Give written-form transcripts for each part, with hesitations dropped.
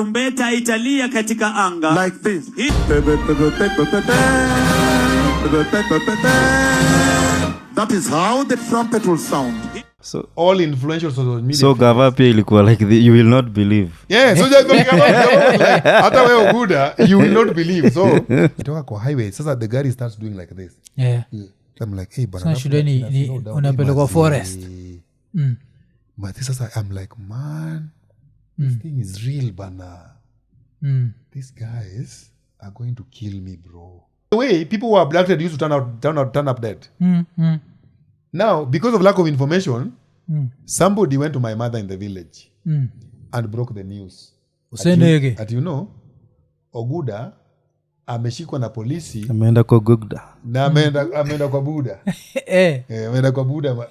Tarumbeta italia katika anga. Like this. That is how the trumpet will sound. So all influential social media. So Gava pia ilikuwa like you will not believe. Yeah, so just like hata wewe Oguda, you will not believe. So itoka kwa highway. Sasa the gari starts doing like this. Yeah. I'm like, hey, bana. So shuleni unapelekwa forest. But this I'm like, man, this thing is real, bana. These guys are going to kill me, bro. The way people who are abducted used to turn up dead. Now, because of lack of information, somebody went to my mother in the village and broke the news. At you know, Oguda ameshikwa na polisi. Ameenda kwa Oguda. Na ameenda kwa Buda. Ameenda kwa Buda.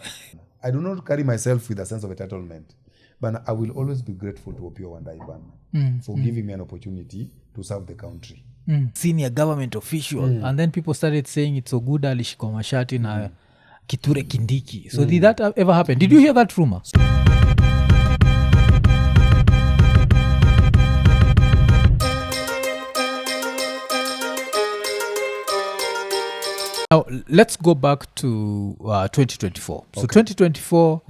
I do not carry myself with a sense of entitlement, but I will always be grateful to Opio Wandaiban for giving me an opportunity to serve the country. Senior government official. And then people started saying it's Oguda alishikwa mashati na Kithure Kindiki. So did that ever happen? Did you hear that rumor? Now, let's go back to 2024. Okay. So 2024,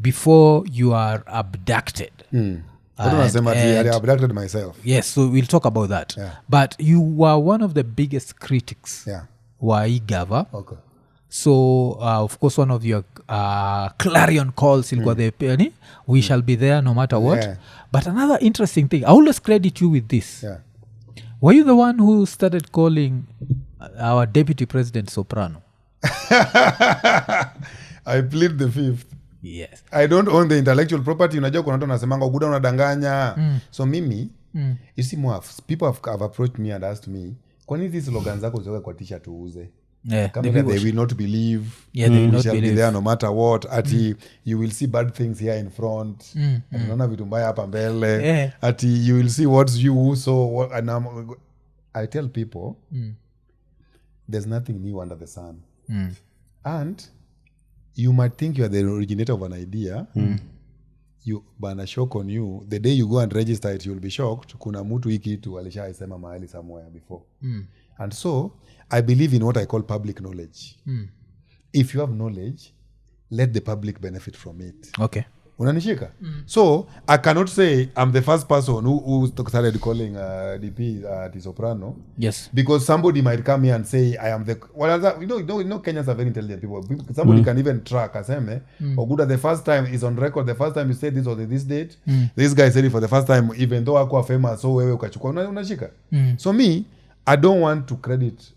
before you are abducted. I abducted myself. Yes, so we'll talk about that. Yeah. But you were one of the biggest critics. Wa Gava. Okay. So, of course, one of your clarion calls, we shall be there no matter what. Yeah. But another interesting thing, I always credit you with this. Yeah. Were you the one who started calling our deputy president Soprano? I plead the fifth. Yes. I don't own the intellectual property. Unajua kuna watu nasemanga Oguda unadanganya. So mimi, you see more, people have approached me and asked me, kwa nini hizi slogans zako ziweke kwa t-shirt uuze? Yeah, they will not believe. Yeah, they will not shall believe. Be there no matter what. Ati you will see bad things here in front. Unaona vitu mbaya hapa mbele. Ati you will see what's you. So and I tell people, there's nothing new under the sun. And you might think you are the originator of an idea. You bana shock on you. The day you go and register it, you'll be shocked. Kuna mtu hiki tu alishaisema mahali somewhere before. And so I believe in what I call public knowledge. If you have knowledge, let the public benefit from it. Okay. Unanishika? So I cannot say I'm the first person who started calling DP the Soprano. Yes. Because somebody might come here and say I am the. Well, you know Kenyans are very intelligent people. Somebody can even track. Aseme Oguda, the first time is on record. The first time you said this was this date. This guy said it for the first time, even though akwa famous. So wewe ukachukua unashika. So me, I don't want to credit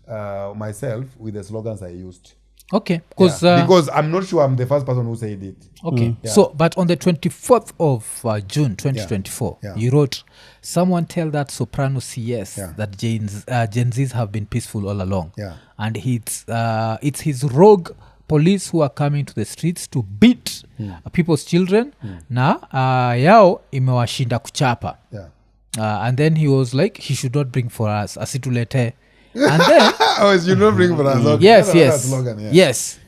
myself with the slogans I used. Okay. Because I'm not sure I'm the first person who said it. Okay. So, but on the 24th of June 2024, you wrote, someone tell that Soprano CS that Gen Zs have been peaceful all along. And it's his rogue police who are coming to the streets to beat people's children. Na yao imewashinda kuchapa. And then he was like, he should not bring for us asitulete. And then you don't bring for us. Okay. Yes. Slogan, yes.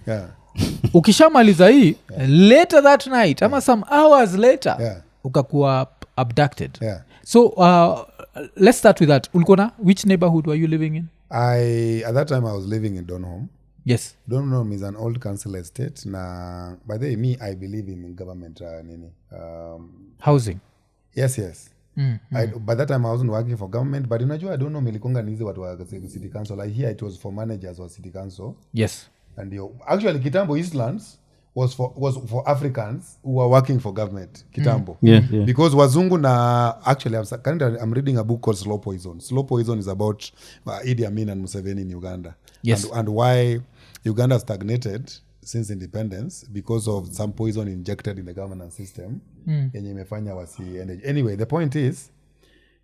Ukishamaliza hii later that night ama some hours later ukakuwa abducted. So let's start with that. Ulikuwa which neighborhood were you living in? At that time I was living in Donholm. Yes. Donholm is an old council estate. Na by the way, me I believe in government Nini. Housing. Yes. By that time I wasn't working for government, but unajua I don't know milikonga nizi watu wa city council. I hear it was for managers or city council. Yes. And actually Kitambo Eastlands was for Africans who were working for government. Kitambo. Because wazungu na actually I'm reading a book called Slow Poison. Slow Poison is about Idi Amin and Museveni in Uganda. Yes. And why Uganda stagnated since independence because of some poison injected in the governance system yenye imefanya wasiende. Anyway, the point is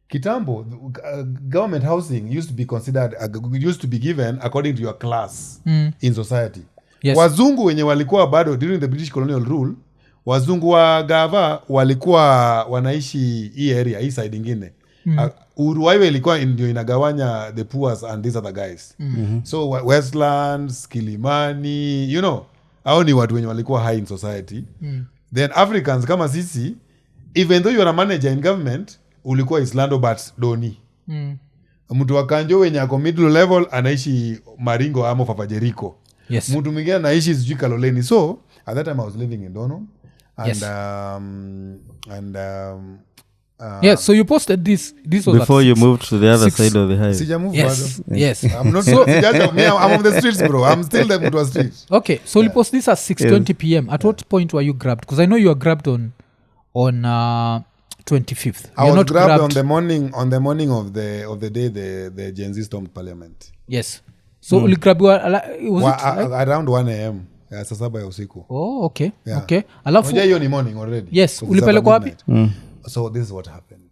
Kitambo government housing used to be considered used to be given according to your class in society. Yes. Wazungu wenye walikuwa bado during the British colonial rule, wazungu wa Gava walikuwa wanaishi hii area, hii side ingine. Uruwaiwe ilikuwa ndio inagawanya the poors and these other guys. So Westlands, Kilimani, you know, hao ni watu wenye walikuwa high in society. Then Africans kama sisi, even though you are a manager in government, ulikuwa Islando but doni. Mtu wa Kanjo wenye ako middle level anaishi Maringo ama Fafajeriko. Yes. Mtu mwingine anaishi sijui Kaloleni. So at that time I was living in Dono and yes, so you posted this was before you moved to the other side of the highway. Sija move yes bado. yes I'm not so I'm on the streets, bro. I'm still the mtu wa streets. okay, so you post this at 6:20 p.m. At what point were you grabbed? Because I know you were grabbed on 25th. I was grabbed on the morning of the day the Gen Z stormed parliament. Yes. So uligrabiwa Around 1 a.m. Saa 7 ya usiku. Oh, okay. Yeah. Okay. Alafu Unajua hiyo ni morning already. yes, ulipelekwa wapi? So this is what happened.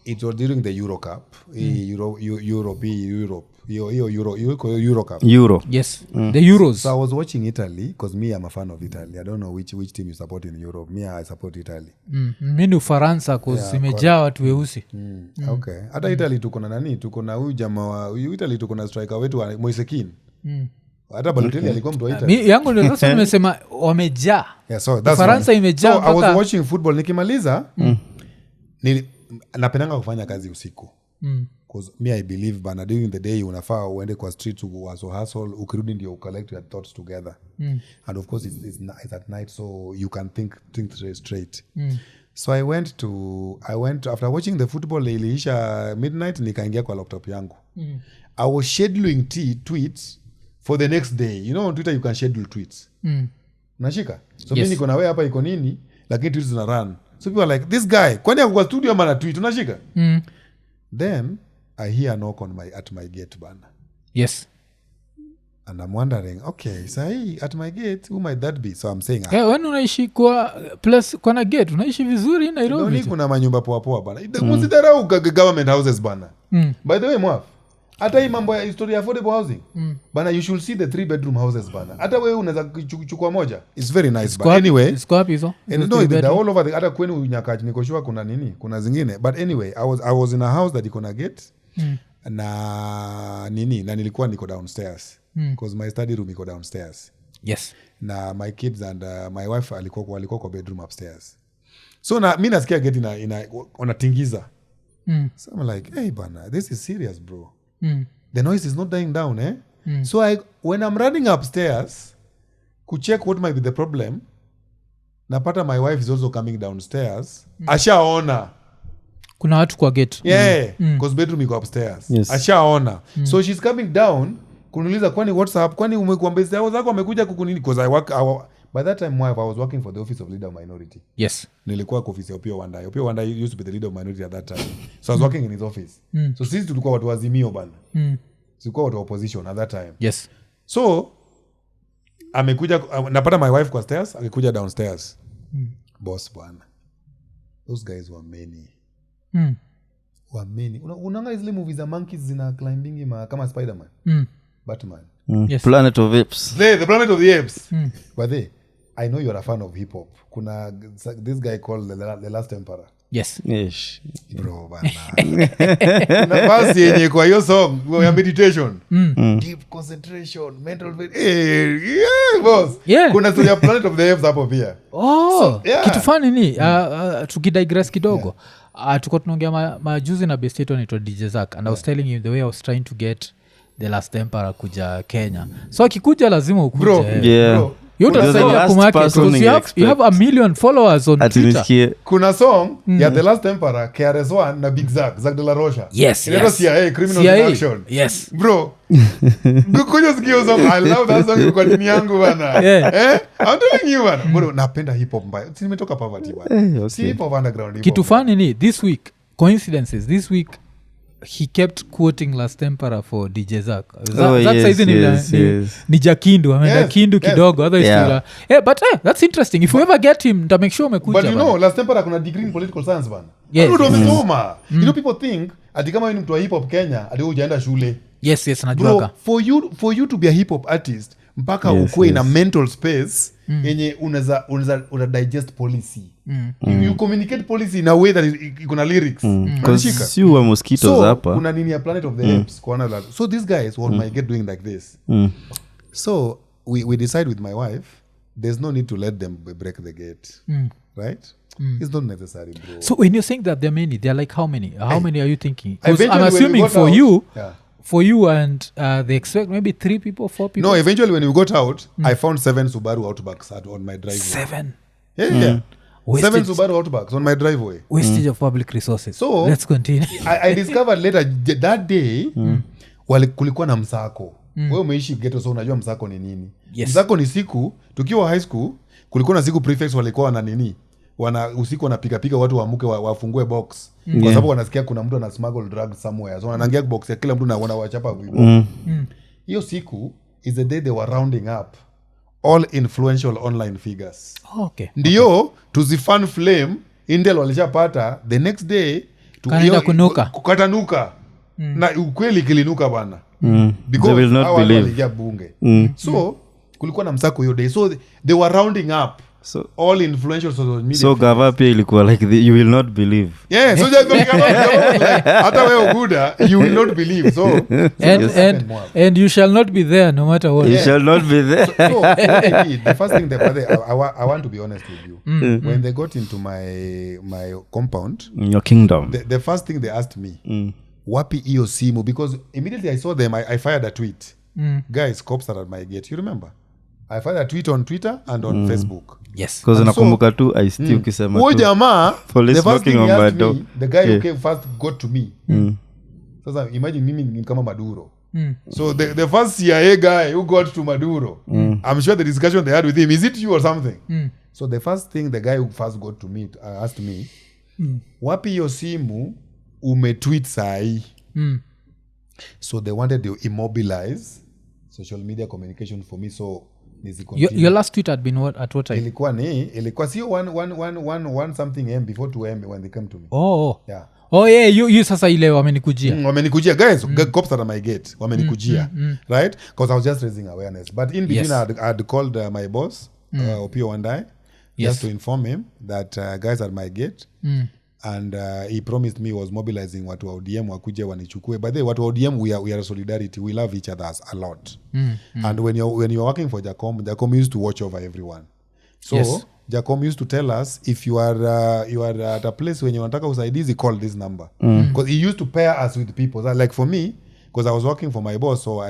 It was during the Euro Cup. Euro Cup. Euro. Yes. The Euros. So I was watching Italy because me, I'm a fan of Italy. I don't know which team you support in Europe. Me, I support Italy. Mi ni Ufaransa cause imejaa watu weusi. Okay. Hata Italy tuko na nani? Tuko na huyu jamaa wa Italy, tuko na striker wetu wa Moise Kean. Hata Balotelli alikuwa mtu wa Italy. Mi yangu ndio sasa nimesema wamejaa. Yeah, so that's Ufaransa imejaa. So I was watching football nikimaliza. Napendanga kufanya kazi usiku. Because me I believe bana during the day unafaa uende kwa street hustle ukirudi ndio collect your thoughts together. And of course it's at night so you can think straight. So I went after watching the football iliisha midnight nikaingia kwa laptop yangu. I was scheduling tweets for the next day. You know on Twitter you can schedule tweets. Unashika? So mimi niko na wewe hapa iko nini lakini tweets zina run. So people are like this guy kwani ako kwa studio ama na tweet unashika? Then I hear a knock at my gate bana. Yes. And I'm wondering, okay, sahi at my gate, who might that be? So I'm saying, when unaishi kwa plus kwa na gate, unaishi vizuri Nairobi. Kuna manyumba poa bana. Msidharau government houses bana. By the way, Mwaf, hata hii mambo ya historia affordable housing. Bana, you should see the 3-bedroom houses bana. Hata wewe unaweza kuchukua moja. It's very nice. But anyway, it's happy hizo. No, the all over hata kwenu Nyakachi niko sure kuna nini? Kuna zingine. But anyway, I was in a house that iko na gate. Na nilikuwa niko downstairs because my study room iko downstairs. Yes. Na my kids and my wife walikuwa kwa bedroom upstairs. So mimi nasikia gate wanatingiza. So I'm like, hey bana, this is serious bro. The noise is not dying down, eh? So when I'm running upstairs to check what might be the problem, napata my wife is also coming downstairs. Ashaona kuna watu kwa gate. Yeah, because bedroom iko upstairs. Yes. Ashaona. So she's coming down kuniuliza kwani what's up? Kwani umekuambia hao zako wamekuja kukunini? Because by that time I was working for the office of leader of minority. Yes. Nilikuwa kwa office ya Opio Wandai. Opio Wandai used to be the leader of minority at that time. So I was working in his office. So sisi tulikuwa watu wazimio bana. Tulikuwa watu wa opposition at that time. Yes. So amekuja napata my wife kwa stairs, akikuja downstairs. Boss bwana. Those guys were many. Were many. Unaanga zile movies za monkeys zina climbing kama Spider-Man. Batman. Yes. Planet of Apes. The Planet of the Apes. But I know you're a fan of hip hop. Kuna this guy called the Last Emperor. Yes. Yes. Bro bana. Kuna basi yenye kwa hiyo song ya meditation. Deep concentration, mental boss. Yeah. Kuna story ya Planet of the Apes hapo pia. So, kitu fani ni tukidigress kidogo. Tuko tunaongea majuzi na best yetu anaitwa DJ Zack and I was telling him the way I was trying to get the Last Emperor kuja Kenya. So akikuja lazima ukuje. Bro. Yeah. Bro. You have a million followers on Twitter. Kuna song ya The Last Emperor, KRS-One na Big Zack de la Rocha. Yes. Inaitwa CIA, Criminal in Action. Yes. Bro. Kuja sikio song. I love that song kwa dini yangu bana. Yeah. I'm telling you bana. Bro, napenda hip hop mbaya. Si nimetoka poverty bana. Okay. Si hip hop underground. Kitu funny ni this week coincidences this week he kept quoting Last Emperor for DJ Zack. Ni Jakindu ameenda Kindu kidogo otherwise but that's interesting if you ever get him nita make sure umekuja. But you know Last Emperor kuna degree in political science bana. Yes. You know people think ati kama wewe ni mtu wa hip hop Kenya ati hujaenda shule. Yes najuaga. Bro, for you to be a hip hop artist mpaka ukue in a mental space yenye unaweza digest policy. You communicate policy in a way that kuna lyrics. Because you were mosquitoes hapa. So kuna nini ya Planet of the Apes kwa that. So these guys what might get doing like this. So we decide with my wife there's no need to let them break the gate. Right? It's not necessary, bro. So when you're saying that there are many, they're like how many? How many are you thinking? 'Cause Eventually, I'm when we assuming got for out- you, Yeah. for you and they expect maybe 3 people, 4 people. No, eventually when we got out, I found 7 Subaru Outbacks on my driveway. 7. Yeah. Wastage. 7 Subaru Outbacks on my driveway. Wastage of public resources. So- let's continue. I discovered later that day kulikuwa na msako. Wewe umeishi ghetto, so unajua msako ni nini. Yes. Msako ni siku tukiwa high school, kulikuwa na siku prefects walikuwa wana nini, usiku wanapika watu waamuke wafungue box kwa sababu wanasikia kuna mtu ana smuggle drugs somewhere, so wanaangia box ya kila mtu na wanawachapa vibo. Hiyo siku is the day they were rounding up all influential online figures. Okay. Ndio tuzifan flame Intel walishapata the next day Kanaenda kunuka. kukatanuka na ukweli kilinuka bana They will not hawa believe. waliingia bunge. So kulikuwa na msako hiyo day, so they were rounding up So- all influential social media so gava pia ilikuwa like you will not believe. yeah, so just hata wewe Oguda you will not believe, so And you shall not be there no matter what. You shall not be there. so what I did, the first thing I want to be honest with you, when they got into my compound, In your kingdom. the first thing they asked me, wapi hiyo simu, because immediately I saw them, I fired a tweet. Guys, cops are at my gate, you remember? I fired a tweet on Twitter and on Facebook. Yes. Because And nakumbuka tu I still ukisema Huyo tu. jamaa, Police the first thing knocking he on my asked door. me, the guy who Yeah. came first got to me. Sasa imagine mimi ni kama Maduro. So the first CIA guy who got to Maduro, I'm sure the discussion they had with him, is it you or something? So the first thing the guy who first got to me asked me, wapi hiyo simu umetweet sahi? So they wanted to immobilize social media communication for me, so Your last tweet had been at what time? ilikuwa sio one something m before 2 m when they came to me. Oh. Yeah. Oh yeah, you sasa ile wamenikujia. Wamenikujia guys, cops are at my gate, wamenikujia, right? Because I was just raising awareness, but in between Yes. I had called my boss Opio one day just to inform him that guys at my gate, and he promised me he was mobilizing watu wa ODM wakuje wanichukue. By the way, watu wa ODM we are solidarity, we love each other a lot. And when you're working for Jacom used to watch over everyone. So Yes. Jacom used to tell us, if you are at a place when you wanataka usaidizi, call this number, because he used to pair us with people. So, like for me, because I was working for my boss, so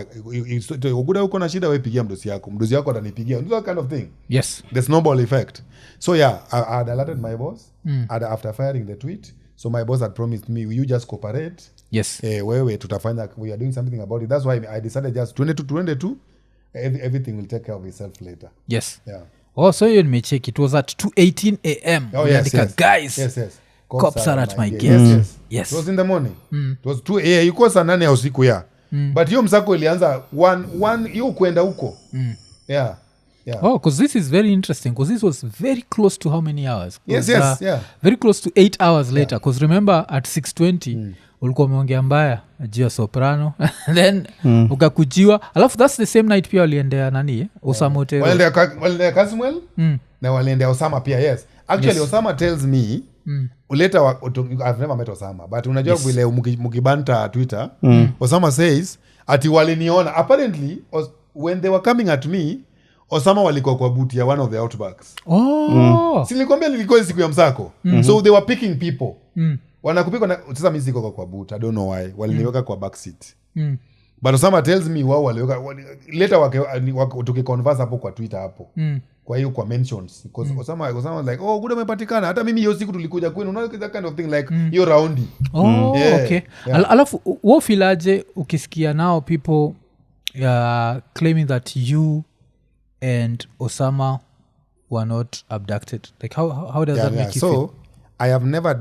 Oguda uko na shida, wewe pigia mdosi yako atanipigia, that kind of thing. Yes. The snowball effect. So yeah, I had alerted my boss after firing the tweet. So my boss had promised me, you just cooperate. Yes. Wewe tutafanya, we are doing something about it. That's why I decided just 22 everything will take care of itself later. Yes. Yeah. Oh, so you check, it was at 2:18 a.m. Oh yes, Uliandika, yes. guys. Yes. Cops are at my gate. Yes. Yes. It was in the morning. It was 2 a.m. Ilikuwa saa 8 ya usiku ya. But hiyo msako ilianza 1 hiyo kwenda huko. Yeah. Oh, because this is very interesting, because this was very close to how many hours? Yes, yeah. Very close to 8 hours later, because remember at 6:20 ulikuwa umeongea mbaya juu ya Soprano then ukakujiwa, alafu that's the same night pia waliendea nani Osama Hotel. Waliendea Kasmuel na waliendea Osama pia. Yes. Actually, Yes. Osama tells me later, I've never met Osama, but unajua vile mukibanta Twitter, Osama says ati waliniona apparently when they were coming at me, Osama walikuwa kwa buti ya one of the outbacks. Silikwambia nilikuwa siku ya msako. So they were picking people. Wanakupika na sasa mimi siko kwa buti, I don't know why. Waliniweka kwa back seat. But Osama tells me wao waliweka later tukiconverse hapo kwa Twitter hapo. Kwa hiyo kwa mentions, because Osama was like, oh, Oguda umepatikana, hata mimi hiyo siku tulikuja kwenu, unaona that kind of thing, like hiyo raundi. Okay. Alafu wo filaje ukisikia now people claiming that you and Osama were not abducted, like how does that make you feel? I have never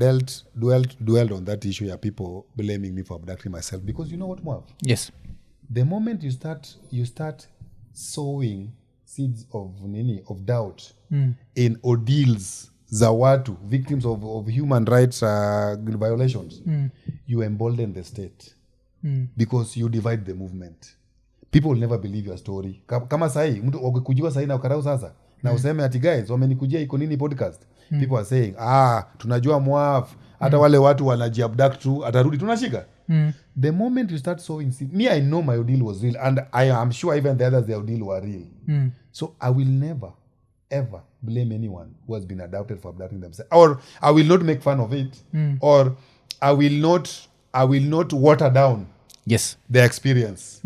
dwelled on that issue ya people blaming me for abducting myself, because you know what, Mwav? Yes. The moment you start sowing seeds of doubt in ordeals za watu, victims of human rights violations, you embolden the state, because you divide the movement. People will never believe your story. Kama sahi mtu wakikujiwa sahi na ukarau sasa na useme ati guys wamenikujia iko nini podcast, people are saying tunajua Mwaf, hata wale watu wanajiabduct tu atarudi tunashika. The moment you start sowing seed, me, I know my ordeal was real, and I am sure even the others, their ordeal were real. So I will never ever blame anyone who has been abducted for abducting themselves, or I will not make fun of it, or I will not water down their experience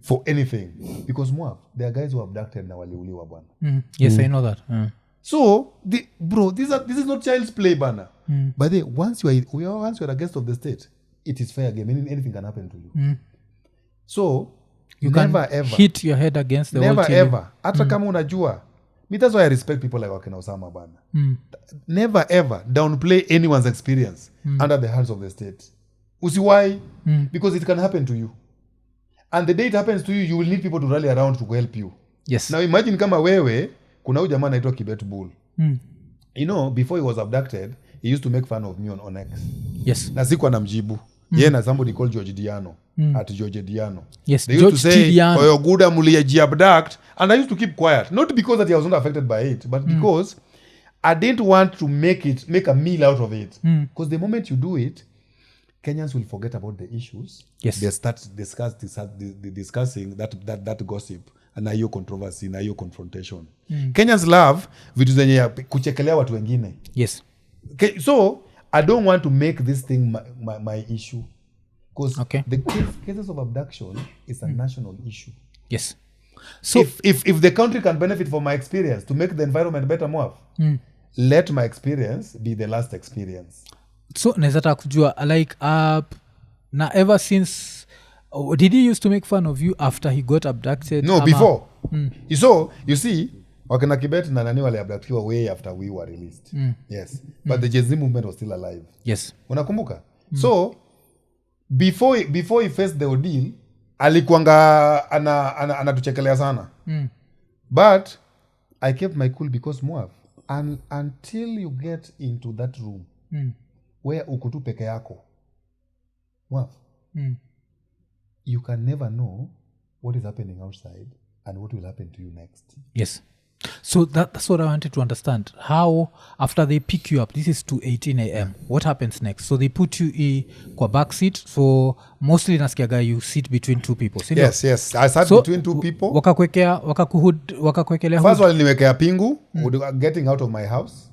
for anything, because there are guys who are abducted na waliuliwa bwana. Yes, I know that. So this is not child's play bana. But once you are a guest of the state, it is fair game. Anything can happen to you. So you never can ever hit your head against the never wall ever hata kama unajua. That's why I respect people like wakina Osama bana. Never ever downplay anyone's experience under the hands of the state. Usiwai, because it can happen to you. And the day it happens to you, you will need people to rally around to help you. Yes. Now imagine kama wewe, kuna huyu jamaa anaitwa Kibet Bull. You know, before he was abducted, he used to make fun of me on X. Yes. Na sikuwa namjibu. Yeye na somebody called George Diano. At George Diano. Yes, they used to say, Diano. Oguda muliaji abduct. And I used to keep quiet. Not because that he was not affected by it, but because I didn't want to make a meal out of it. Because the moment you do it, Kenyans will forget about the issues. Yes. They start discussing that gossip. Na hiyo controversy, na hiyo confrontation. Kenyans love vitu zenye kuchekelea watu wengine. Yes. Okay, so I don't want to make this thing my issue. Because the cases of abduction is a national issue. Yes. So if the country can benefit from my experience to make the environment better more, let my experience be the last experience. So nezata kujua like na ever since did he used to make fun of you after he got abducted? No, before. So you see, wakina Kibet na nani wale abductiwa way after we were released. Yes. But the Gen Z movement was still alive. Yes. Unakumbuka? So before he faced the ordeal, alikuanga anatuchekelea sana. But I kept my cool because until you get into that room where ukutu peke yako, you can never know what is happening outside and what will happen to you next. Yes. So that's what I wanted to understand. How, after they pick you up, this is 2:18 a.m., what happens next? So they put you kwa back seat. So mostly nasikiaga you sit between two people. Yes. I sat between two people. Wakakuekelea First one niwekea pingu, getting out of my house.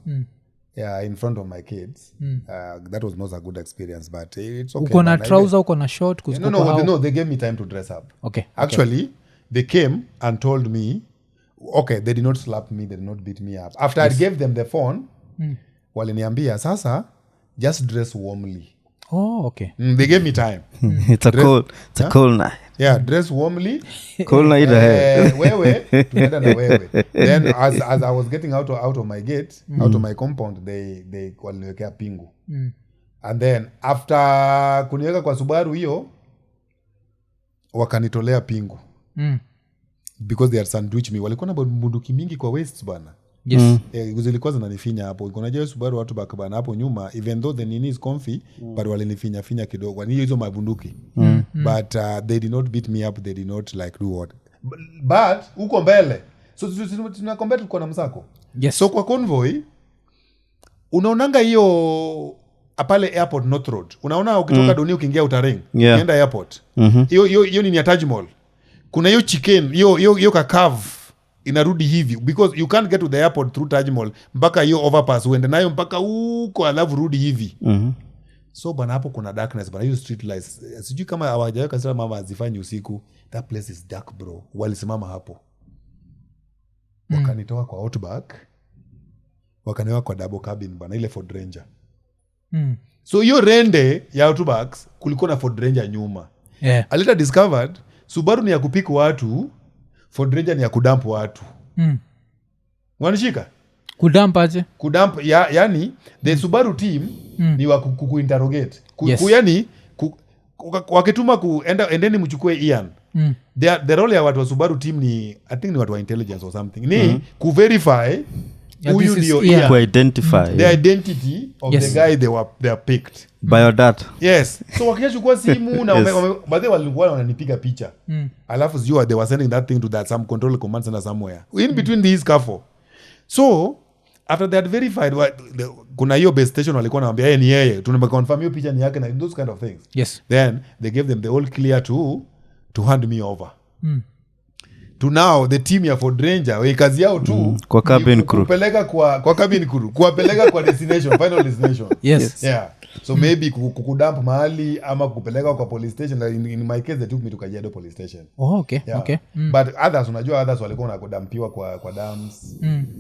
Yeah, in front of my kids. That was not a good experience, but it's okay. Uko na trouser, uko na short? No, they gave me time to dress up. Okay. Actually, they came and told me, okay, they did not slap me, they did not beat me up. After I gave them the phone, waliniambia, sasa, just dress warmly. Oh, okay. They gave me time. It's a cold night. Yeah, dress warmly. Cold night ahead. Wewe, tunaenda na wewe. Then as I was getting out of my gate, out of my compound, they waliniwekea pingu. And then after kuniweka kwa Subaru hiyo, wakanitolea pingu. Because they had sandwich me. Walikuwa na bunduki mingi kwa waist bana. Yes. Zilikuwa zinanifinya hapo. Unajua Subaru watu bakabana hapo nyuma, even though the Nini is comfy, but walinifinya kidogo. Ni hizo mabunduki. But they did not beat me up, they did not like do what. But uko mbele. So tunakombea tuko na msako. Yes. So kwa convoy unaonanga hiyo pale airport North Road. Unaona ukitoka Doni ukiingia Utaring, ukienda airport. Hiyo ni Taj Mall. Kuna hiyo chicken, hiyo curve inarudi hivi because you can't get to the airport through Taj Mall mpaka hiyo overpass uende nayo mpaka huko alafu rudi hivi. So bana hapo kuna darkness bana, hiyo street lights. Sijui kama hawajaweka sasa mama azifanyi usiku. That place is dark bro. Walisimama hapo. Wakanitoa kwa Outback. Wakaniweka kwa double cabin bana, ile Ford Ranger. So hiyo rende ya Outbacks kulikuwa na Ford Ranger nyuma. Yeah. I later discovered Subaru ni ya kupika watu, Ford Ranger ni ya kudump watu. Wanishika? Kudump aje? Kudump, yani, the Subaru team ni wa kuinterrogate. Yes. Yani, wakituma endeni mchukue Ian. The role ya watu wa Subaru team ni, I think ni watu wa intelligence or something. Ni kuverify huyu ndio Ian. Identify The identity of the guy they are picked. Biodata. Yes. So wakishachukua simu na baadhi walikuwa wananipiga picha. Alafu sijua they were sending that thing to that some control command center somewhere. In between these careful. So after they had verified kuna hiyo base station walikuwa wanaambia ni yeye. Tunameconfirm hiyo picha ni yake na those kind of things. Yes. Then they gave them the all clear to hand me over. to now the team ya Ford Ranger we kazi yao tu kwa cabin crew kupeleka kwa cabin crew kuwapeleka kwa destination final destination. Yes. Yeah, so maybe kukudump mahali ama kupeleka kwa police station. Like in my case they took me to Kajiado police station. Oh, okay. Yeah. Okay. But others unajua others walikuwa wanadampiwa kwa dams.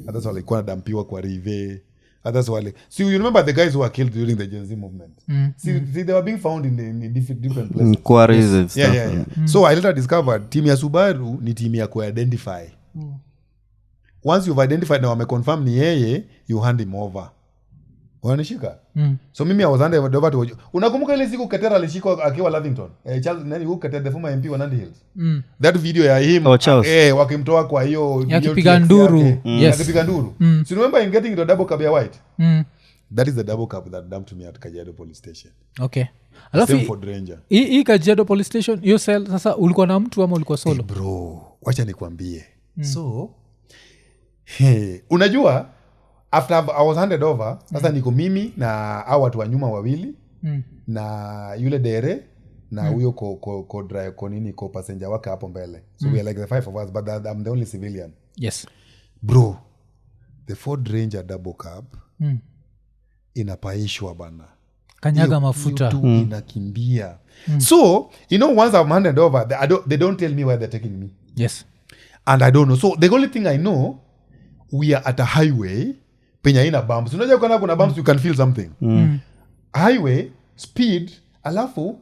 Others walikuwa wanadampiwa kwa rive. Others wale. So you remember the guys who were killed during the Gen Z movement. See they were being found in different places. Quarries and stuff. Yeah. So I later discovered team ya Subaru ni team ya ku-identify. Once you've identified na wameconfirm ni yeye, you hand him over. Wanishika? So mimi I was handed over to... Unakumbuka ile siku Katera alishikwa akiwa Lavington? Charles nani who Katera the former MP wa Nandi Hills? That video ya him wakimtoa kwa hiyo yakipiga nduru. Yes. Yakipiga nduru. So remember in getting the double cab ya white? That is the double cab that dumped me at Kajiado police station. Okay. Alafu Ford Ranger. Hii Kajiado police station hiyo cell sasa ulikuwa na mtu ama ulikuwa solo? Bro, wacha nikwambie. So unajua after I was handed over sasa niko mimi na hao watu wa nyuma wawili na yule dere na huyo ko drive ko passenger wake hapo mbele. So we are like the five of us but I'm the only civilian. Yes. Bro, the Ford Ranger double cab inapaishwa bana. Kanyaga mafuta. Inakimbia. So, you know, once I'm handed over, they don't tell me where they're taking me. Yes. And I don't know. So, the only thing I know, we are at a highway, penya ina bumps. Unajua kuna bumps, you can feel something. Highway, speed, alafu,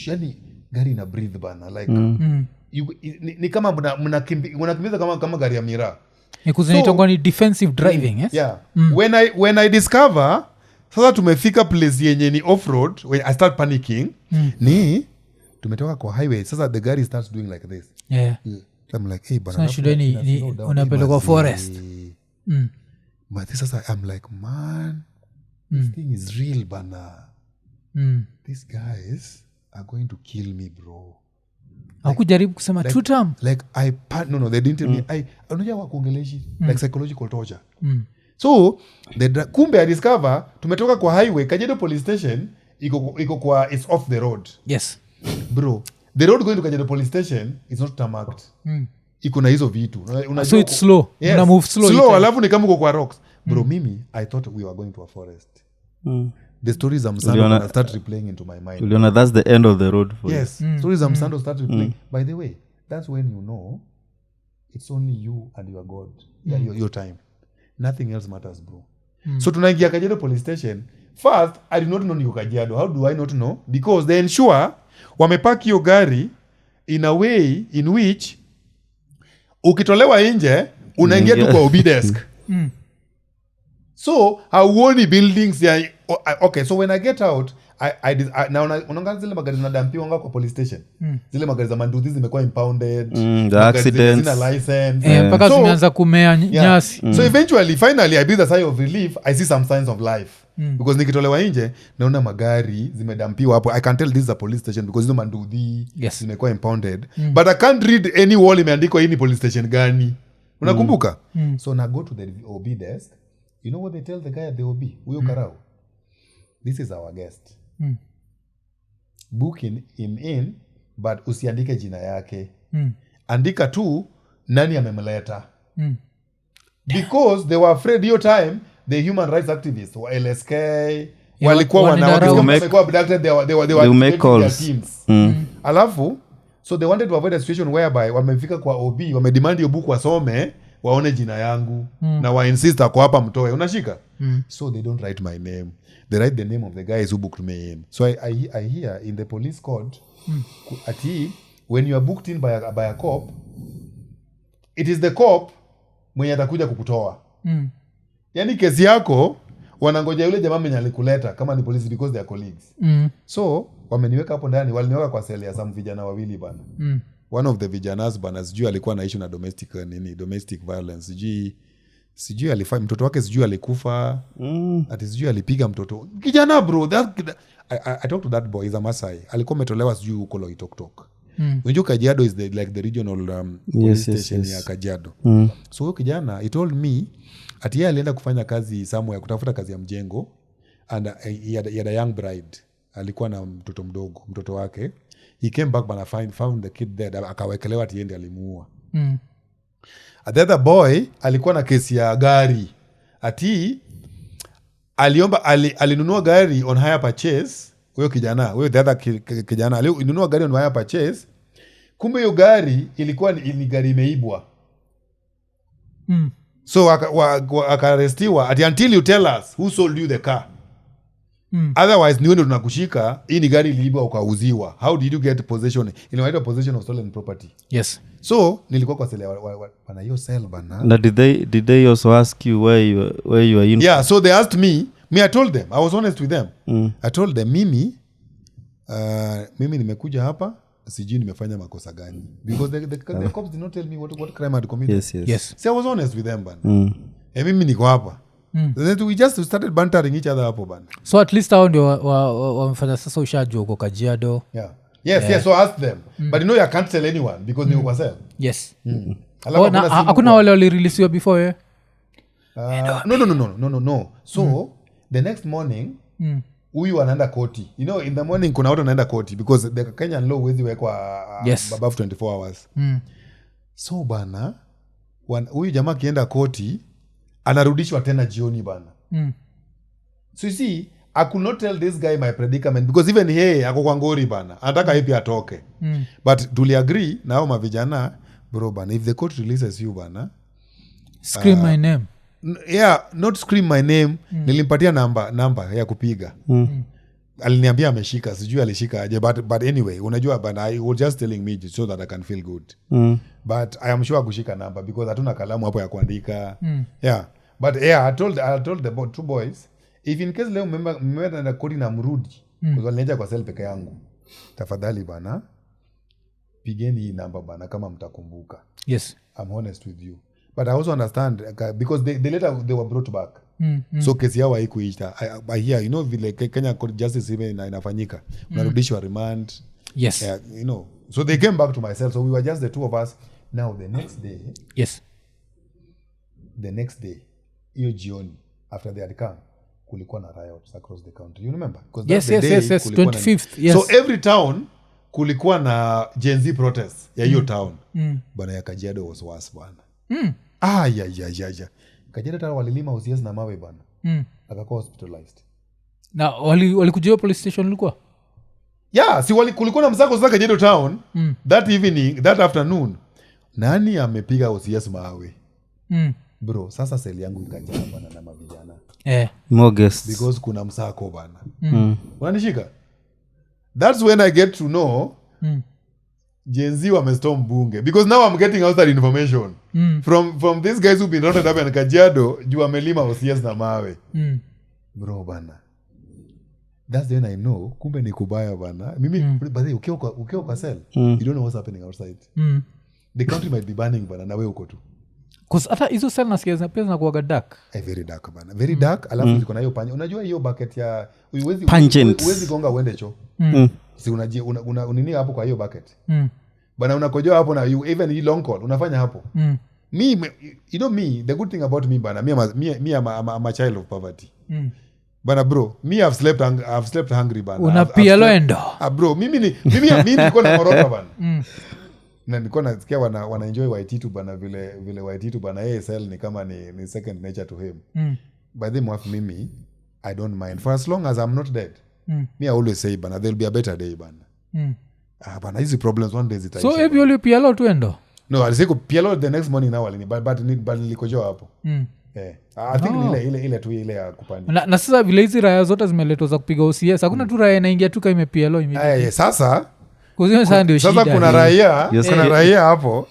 yani, gari ina breathe bana. Like, ni kama mnakimbiza kama gari ya miraa. Nikuzinitongwa ni defensive driving, yes? Yeah. When I discover sasa tumefika place yenye ni off-road, when I start panicking, ni tumetoka kwa highway, sasa the gari starts doing like this. Yeah. I'm like, hey, bana. Sasa shule ni unapeleka kwa forest. But sasa I'm like, man, this thing is real, bana. These guys are going to kill me, bro. Hakujaribu kusema tutam. Like no, they didn't tell me. Unajua wakuongeleshi like psychological torture. So kumbe I discover tumetoka kwa highway Kajiado police station iko kwa it's off the road. Yes. Bro, the road going to Kajiado police station is not tarmacked. Iko na hizo vitu. So it's slow. Yes. Una move slow. Slow alafu ni kama uko kwa rocks. Bro, mimi I thought we were going to a forest. The stories I'm Sando start replaying into my mind. Uliona that's the end of the road for yes. Stories I'm Sando start replaying. By the way, that's when you know it's only you and your God. Your time. Nothing else matters, bro. So tunaingia Kajiado police station. First, I did not know niko Kajiado. How do I not know? Because they ensure wamepark hiyo gari in a way in which ukitolewa nje unaingia tu kwa OB desk. So hauoni buildings ya okay, so when I get out na unaangalia zile magari zinadampiwa kwa police station. Zile magari za manduthi zimekuwa impounded. The accidents. Zina license. Mpaka zimeanza kumea nyasi. So eventually, finally, I breathe a sigh of relief. I see some signs of life. Because nikitolewa nje, naona magari zimedampiwa hapo. I can tell this is a police station because hizo manduthi zimekuwa impounded. But I can't read any wall imeandikwa hii ni police station gani. Unakumbuka? So na go to the OB desk. You know what they tell the guy at the OB? Huyo karao. This is our guest. Book him in, but usiandike jina yake. Andika tu nani amemleta. Because they were afraid your time the human rights activists wa LSK walikuwa wamekuwa abducted, they were make calls. Their teams. Alafu so they wanted to avoid a situation whereby wamefika kwa OB wamedemand hiyo book wasome waone jina yangu na wa insist ako hapa mtoe unashika. So they don't write my name, they write the name of the guys who booked me in. So I hear in the police code ati when you are booked in by a cop, it is the cop mwenye atakuja kukutoa. Yani kesi yako wanangoja yule jamaa mwenye alikuleta kama ni police because they are colleagues. So wameniweka hapo ndani, waliniweka kwa seli ya some vijana wawili bana. One of the vijanas bana sijui alikuwa na issue na domestic violence. Sijui alifanya mtoto wake sijui alikufa. Ati sijui alipiga mtoto. Kijana bro, I talked to that boy, he's a Masai. Alikuwa ametolewa sijui huko Loitoktok. Unajua Kajiado is like the regional police station ya Kajiado. So huyo kijana he told me ati yeye alienda kufanya kazi somewhere, kutafuta kazi ya mjengo, and he had a young bride. Alikuwa na mtoto mdogo, mtoto wake. He came back but found the kid dead. Akawekelewa ati yeye alimuua. The other boy alikuwa na kesi ya gari ati alinunua gari on hire purchase. Huyo the other kijana alinunua gari on hire purchase, kumbe hiyo gari ilikuwa ni gari imeibwa. So akarestiwa ati until you tell us who sold you the car. Otherwise ni wendo tunakushika, hii ni gari iliibwa ukauziwa. How did you get possession? Inaitwa possession of stolen property. Yes. So nilikuwa kwa sele bana hiyo sell bana. Now did they also ask you where you are in? Yeah, so they asked me I told them, I was honest with them. I told them mimi nimekuja hapa sijui nimefanya makosa gani, because the cops did not tell me what crime I had committed. Yes. So I was honest with them bana. Mimi niko hapa. Then we just started bantering each other hapo bana. So at least hao ndio wamefanya sasa ushajua uko Kajiado. Yeah. Yes, so ask them. But you can't tell anyone because ni kwa sell. Yes. Hakuna wale walireleasiwa before No. So the next morning huyu anaenda koti. In the morning kuna watu anaenda koti because the Kenyan law huwezi wekwa above 24 hours. So bana huyu jamaa kienda koti anarudishwa tena jioni bana. So you see, I could not tell this guy my predicament because even he ako kwa ngori bana, anataka hipi atoke. But tuli agree na hao mavijana, bro bana, if the court releases you bana, scream my name. Yeah, not scream my name. Nilimpatia namba ya kupiga. Aliniambia ameshika, sijui alishika aje, but anyway, unajua bana, I was just telling me so that I can feel good. But I am sure kushika namba because hatuna kalamu hapo ya kuandika. Yeah. But yeah, I told the two boys, if in case leo mmemeta na kodi na mrudi, kwa sababu kwa sel peke yangu, tafadhali bana, pigeni hii namba bana kama mtakumbuka. Yes. I'm honest with you. But I also understand because they later they were brought back. So kesi yao haikuisha. I hear, vile Kenya Court Justice even inafanyika. Unarudishwa remand. Yes. So they came back to my cell. So we were just the two of us. Now the next day. Yes. The next day, hiyo jioni, after they had come, kulikuwa na riots across the country. You remember? Yes. 25th. Yes. So every town kulikuwa na Gen Z protests ya hiyo town. Bana ya Kajiado was worse bana. Ya. Kajiado tara walilima usias na mawe bana. Akakuwa hospitalized. Na walikujia police station ulikuwa? Yeah, si kulikuwa na msako sasa Kajiado town. That evening, that afternoon, nani amepiga usias mawe? Bro, sasa seli yangu ikajaa bana na mavijana. More guests. Because kuna msako bana. Unanishika? That's when I get to know Gen Z wamestorm bunge. Because now I'm getting outside information from these guys who've been rounded up in Kajiado juu wamelima OCS na mawe. Bro bana. That's when I know kumbe ni kubaya bana. Mimi basi ukiwa kwa cell, you don't know what's happening outside. The country might be burning bana na wewe uko tu. Cause hata hizo cell nasikia pia zinakuwa dark. Very dark bana. Very dark. Alafu ziko na hiyo panya. Unajua hiyo bucket ya uwezi gonga uende cho. Si unini hapo kwa hiyo bucket. Bana unakojoa hapo na you even hii long call unafanya hapo. Me, the good thing about me bana, me I'm a child of poverty. Bana bro, me I've slept hungry bana. Unapia loendo. Bro, mimi niko na morota bana. Na nilikuwa nasikia wana enjoy Waititu bana vile Waititu bana ASL ni kama ni second nature to him. By the way, mimi I don't mind for as long as I'm not dead. Me I always say bana there'll be a better day bana. Bana hizi problems one day zitaisha. So if you pialo tuendo? No, alisiko pialo the next morning now alini but nilikojoa hapo. I think ile tu ile ya kupanda. Na sasa vile hizi raya zote zimeletwa za kupiga OCS, hakuna tu raya inaingia tu kama pialo immediately. Sasa kuna raia hapo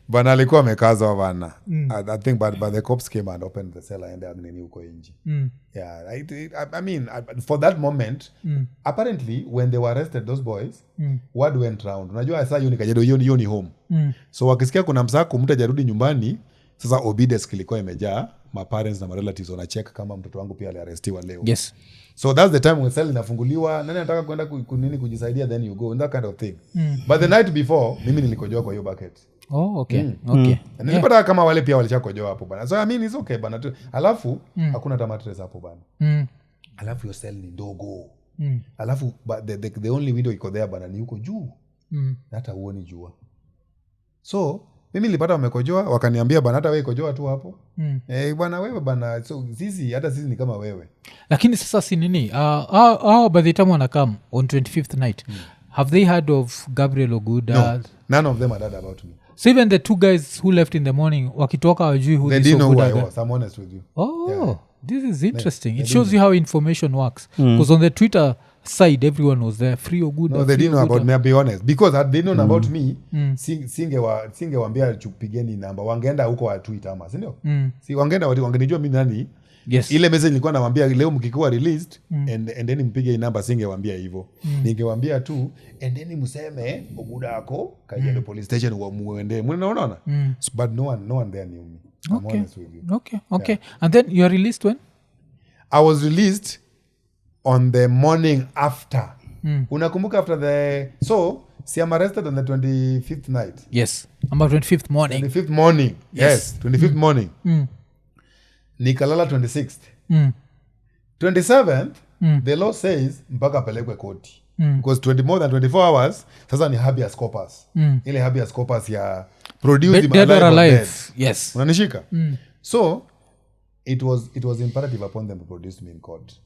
bana alikuwa amekazwa bana. I think but the cops came and opened the cell and Nini uko nje. Yeah, I mean for that moment apparently when they were arrested those boys word went round. Unajua sasa hiyo ni Kajiado, hiyo ni home. So wakisikia kuna msako mtu ajarudi nyumbani, sasa obedience kilikuwa imejaa, my parents na my relatives wana check kama mtoto wangu pia aliarestiwa leo. Yes. So that's the time when cell inafunguliwa, nani anataka kwenda kunini kujisaidia, then you go and that kind of thing. But the night before mimi nilikojoa kwa hiyo bucket. Oh, okay. Okay. Nilipata kama wale pia walishakojoa hapo bana. So I mean it's okay bana. Alafu hakuna mattress hapo bana. Alafu your cell ni ndogo. Alafu but the only window iko there bana ni huko juu. Hata uone jua. So mimi nilipata wamekojoa, wakaniambia bana hata wewe kojoa tu hapo. Bana wewe bana, so sisi ni kama wewe. Lakini sasa si nini by the time wanakam on 25th night have they heard of Gabriel Oguda? No, none of them had heard about me. So even the two guys who left in the morning wakitoka wajui who they this didn't know who Oguda I guy. was. I'm honest with you. This is interesting. It shows you how information works. Because on the Twitter side, everyone was there. Free Oguda. No, they didn't know about me, I'll be honest. Because had they known about me, singewambia chupigeni namba. Wangeenda huko wa Twitter ama, sindio? Si wangeenda wangenijua mimi nani. Yes. Ile message nilikuwa nawambia leo mkikuwa released and then mpige hii namba, singewambia hivyo. Ningewambia tu and then mseme Oguda ako Kajiado police station wa muende. Unaona? But no one there knew me. I'm honest with you. Okay. Yeah. And then you are released when? I was released on the morning after. Unakumbuka after the... So, I'm arrested on the 25th night. Yes. About 25th morning. 25th morning. Yes. 25th morning. Nikalala 26th. 27th, the law says mpaka pelekwe koti. Because more than 24 hours, sasa ni habeas corpus. Ile habeas corpus ya produce him dead or alive. Dead. Yes. Unanishika? So, it was imperative upon them to produce me in court.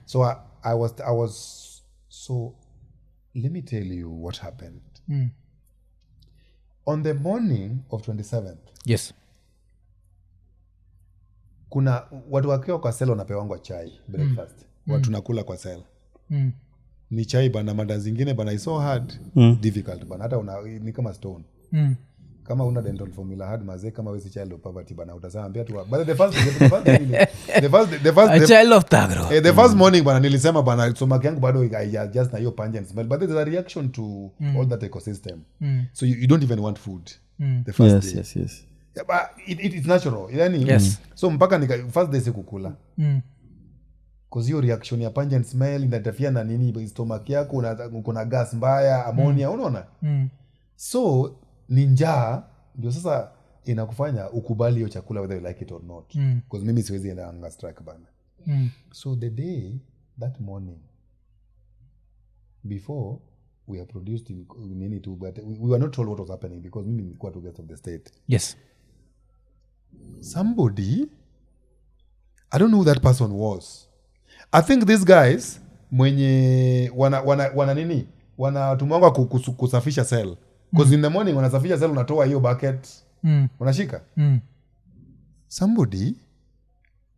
So I was so let me tell you what happened. On the morning of 27th. Yes. Kuna watu wakiwa kwa sela wanapewangwa chai breakfast. Watu nakula kwa sela. Ni chai bana, mada zingine bana is so hard, difficult bana, hata ni kama stone. Kama una dental formula hard maze, kama wewe si child of poverty bana, utaambia tu. But the first child of Tagro. The first morning bana nilisema bana stomach yangu bado just na hiyo pungent smell, but there's a reaction to all that ecosystem. So you don't even want food the first day. Yes. Yeah, but it's natural. Yani, yes. So mpaka first day sikukula. Cause hiyo reaction ya pungent smell inatafia na nini stomach yako, kuna gas mbaya, ammonia, unaona? So ni njaa ndio sasa inakufanya ukubali hiyo chakula whether you like it or not. Because mimi siwezi enda hunger strike bana. So the day, that morning, before we are produced in Nini too, but we were not told what was happening because mimi nilikuwa to get of the state. Yes. Somebody, I don't know who that person was. I think these guys mwenye wana nini wanatumwanga kusafisha cell. Because in the morning wanasafisha cell, unatoa hiyo bucket, unashika. Somebody,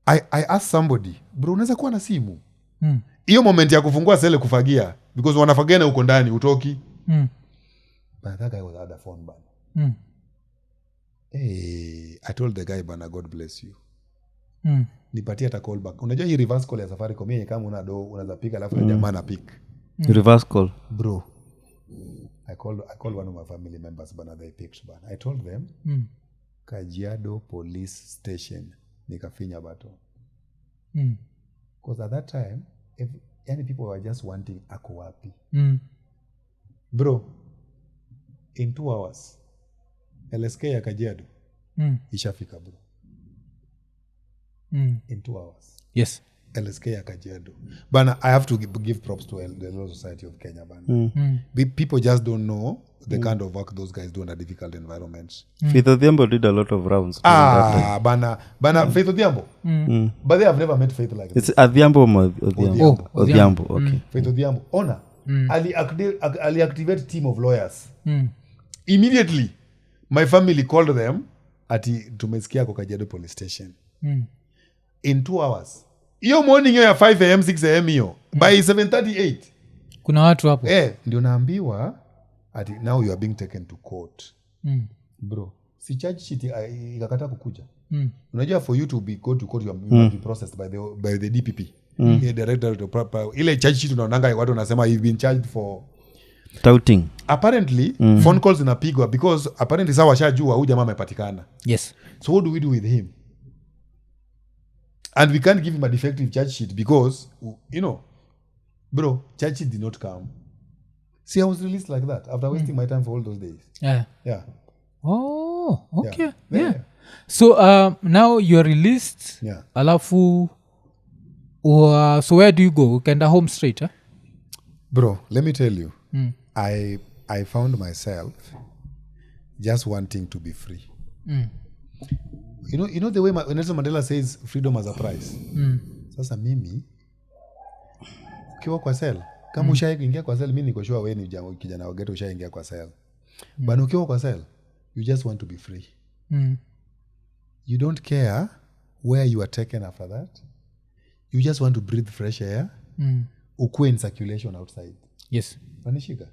I asked somebody, bro, unaweza kuwa na simu? Hiyo moment ya kufungua cell kufagia, because wanafagia na uko ndani utoki. But that guy was at the phone bana. Hey, I told the guy bana, God bless you. Nipatie ata call back. Unajua hii reverse call ya Safaricom yeye kama una do unaweza pick alafu na jamaa na pick. Reverse call. Bro. I called one of my family members bana, they picked bana. I told them Kajiado police station. Nikafinya bato. Because at that time any people were just wanting ako wapi. Bro. In 2 hours LSK ya Kajiado ishafika bro. In 2 hours. Yes. LSK ya Kajiado. Bana, I have to give props to the Law Society of Kenya bana. People just don't know the kind of work those guys do in a difficult environment. Faith Odhiambo did a lot of rounds. Bana, Faith Odhiambo. But they have never met Faith like this. It's Odhiambo or Odhiambo? Odhiambo, okay. Faith Odhiambo. Ona, Ali activate team of lawyers. Immediately, my family called them ati tumesikia kwa Kajiado police station. In 2 hours. Hiyo morning hiyo ya 5 am 6 am hiyo. By 7:38. Kuna watu hapo. Ndio naambiwa ati now you are being taken to court. Bro, si charge sheet ikakata kukuja. Unajua for you to go to court you must be processed by the DPP. The director of proper ile charge sheet unaonanga watu wanasema you've been charged for touting. Apparently phone calls inapigwa because apparently sawa washajua huyu jamaa amepatikana. Yes. So what do we do with him? And we can't give him a defective charge sheet because, you know, bro, charge sheet did not come. See, I was released like that after wasting my time for all those days. Yeah. Oh, okay. Yeah. So now you're released. Yeah. Alafu, so where do you go? Kenda home straight, huh? Bro, let me tell you. I found myself just wanting to be free. You know the way Nelson Mandela says freedom has a price. Sasa mimi ukiwa kwa cell kama ushaingia kwa cell, mimi niko sure wewe ni kijana wa ghetto ushaingia kwa cell. But ukiwa kwa cell, you just want to be free. You don't care where you are taken after that. You just want to breathe fresh air. Ukue in circulation outside. Yes. Wanishika.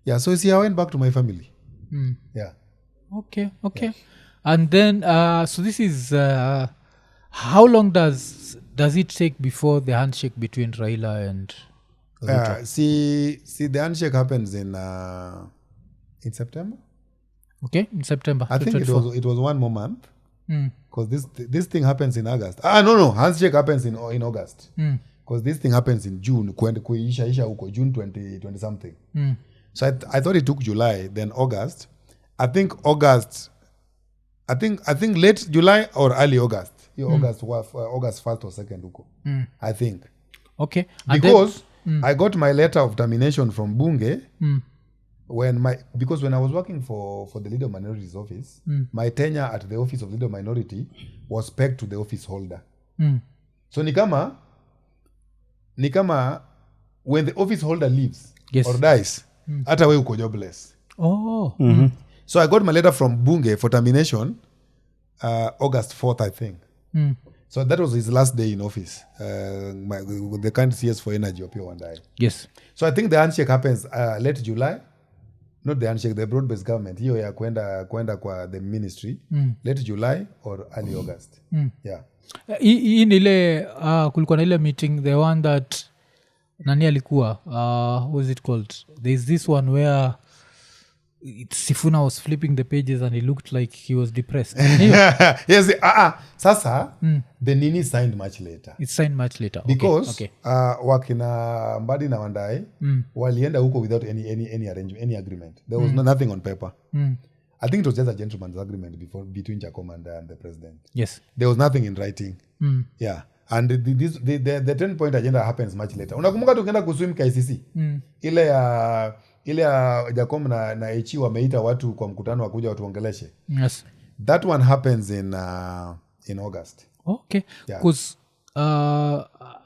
Yeah, so see, I went back to my family. Yeah. Okay. Yeah. And then so this is how long does it take before the handshake between Raila and see the handshake happens in September. Okay, in September. I think it was 1 more month. Because this thing happens in August. Handshake happens in August. Because this thing happens in June. Kuisha huko June 20 something. So I thought it took July, then August. I think late July or early August. August 1st or 2nd huko. I think. Okay. Because I got my letter of termination from Bunge because when I was working for the Leader of Minorities office, my tenure at the office of Leader of Minority was pegged to the office holder. So ni kama when the office holder leaves or dies, hata we uko jobless. So I got my letter from Bunge for termination August 4th, I think. So that was his last day in office. The candid CS for energy up here one day. Yes. So I think the handshake happens late July. Not the handshake, the broad-based government. Hiyo ya kwenda kwa the ministry. Late July or early August. Yeah. Hii ile kulikuwa na ile meeting, the one that nani alikuwa what was it called? There's this one where Sifuna was flipping the pages and he looked like he was depressed. Yes. Sasa the Nini signed much later. It's signed much later. Because wakina Mbadi na Wandae walienda huko without any arrangement, any agreement. There was nothing on paper. I think it was just a gentleman's agreement between Jacob and the president. Yes. There was nothing in writing. Yeah. And the 10-point agenda happens much later. Unakumbuka tukienda kuswim KICC? Ile ya Jacob na Echi wameita watu kwa mkutano wakuja watuongeleshe. Yes. That one happens in August. Okay. Because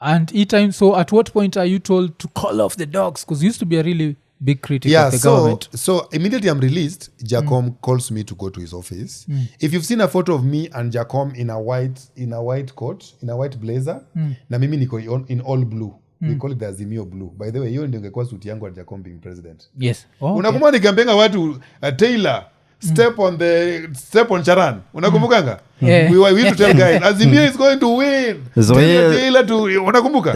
and each time, so at what point are you told to call off the dogs? Because you used to be a really big critic of the government. So immediately I'm released, Jacob calls me to go to his office. If you've seen a photo of me and Jacob in a white coat, in a white blazer, na mimi niko in all blue. We call it the Azimio blue. By the way, hiyo ndio ingekuwa suti yangu at Jacob being president. Yes. Unakumbuka nikiambianga watu Taylor step on Charan. Unakumbukanga? We used to tell guys Azimio is going to win. Taylor to unakumbuka?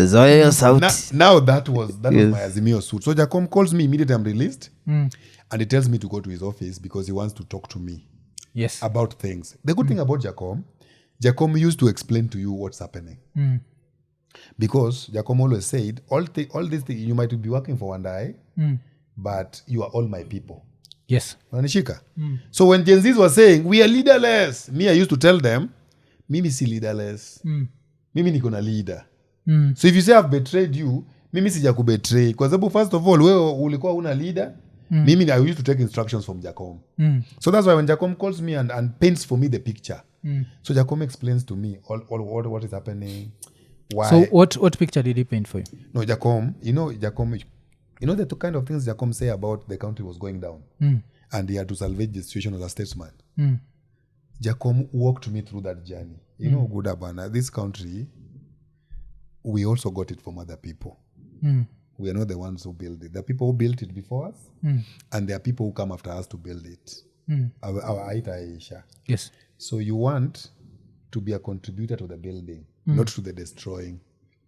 Now that was my Azimio suit. So Jacob calls me immediately I'm released. And he tells me to go to his office because he wants to talk to me. Yes. About things. The good thing about Jacob used to explain to you what's happening. Because Jacob always said, all these things, you might be working for one day, but you are all my people. Yes. So when Gen Zs were saying, we are leaderless, me, I used to tell them, mimi si leaderless. Mimi niko na leader. So if you say I've betrayed you, mimi sija kubetray. Kwa sababu first of all, wewe ulikuwa una leader, mimi I used to take instructions from Jacob. So that's why when Jacob calls me and paints for me the picture, so Jacob explains to me all what is happening. Why? So what picture did he paint for you? No, Jacob, you know the two kind of things Jacob say about the country was going down. And he had to salvage the situation as a statesman. Jacob walked me through that journey. You know, Oguda bana, this country, we also got it from other people. We are not the ones who built it. There are people who built it before us, and there are people who come after us to build it. Our Aita Aisha. Yes. So you want to be a contributor to the building, not to the destroying.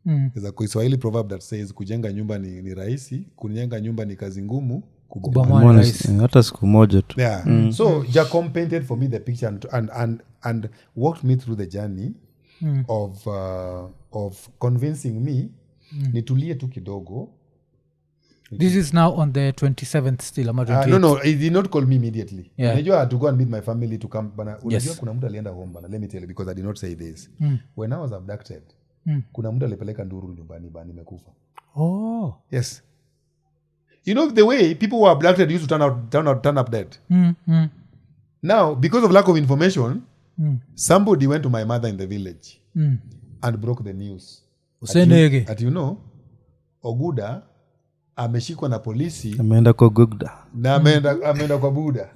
There's a Kiswahili proverb that says kujenga nyumba ni rahisi, kujenga nyumba ni kazi ngumu, kubomoa hata siku moja tu. Yeah. So Jacob painted for me the picture and walked me through the journey of convincing me nitulie tu kidogo. This is now on the 27th still. No, he did not call me immediately. Yeah. Unajua I had to go and meet my family to come. Unajua Yes. kuna mtu alienda home bana. Let me tell you because I did not say this. When I was abducted, kuna mtu alipeleka nduru nyumbani bana nimekufa. Oh. Yes. You know the way people who were abducted used to turn up dead. Now, because of lack of information, somebody went to my mother in the village and broke the news. Usenege. At you know, Oguda ameshikwa na polisi. Ameenda kwa Gugda. Na ameenda kwa Buda.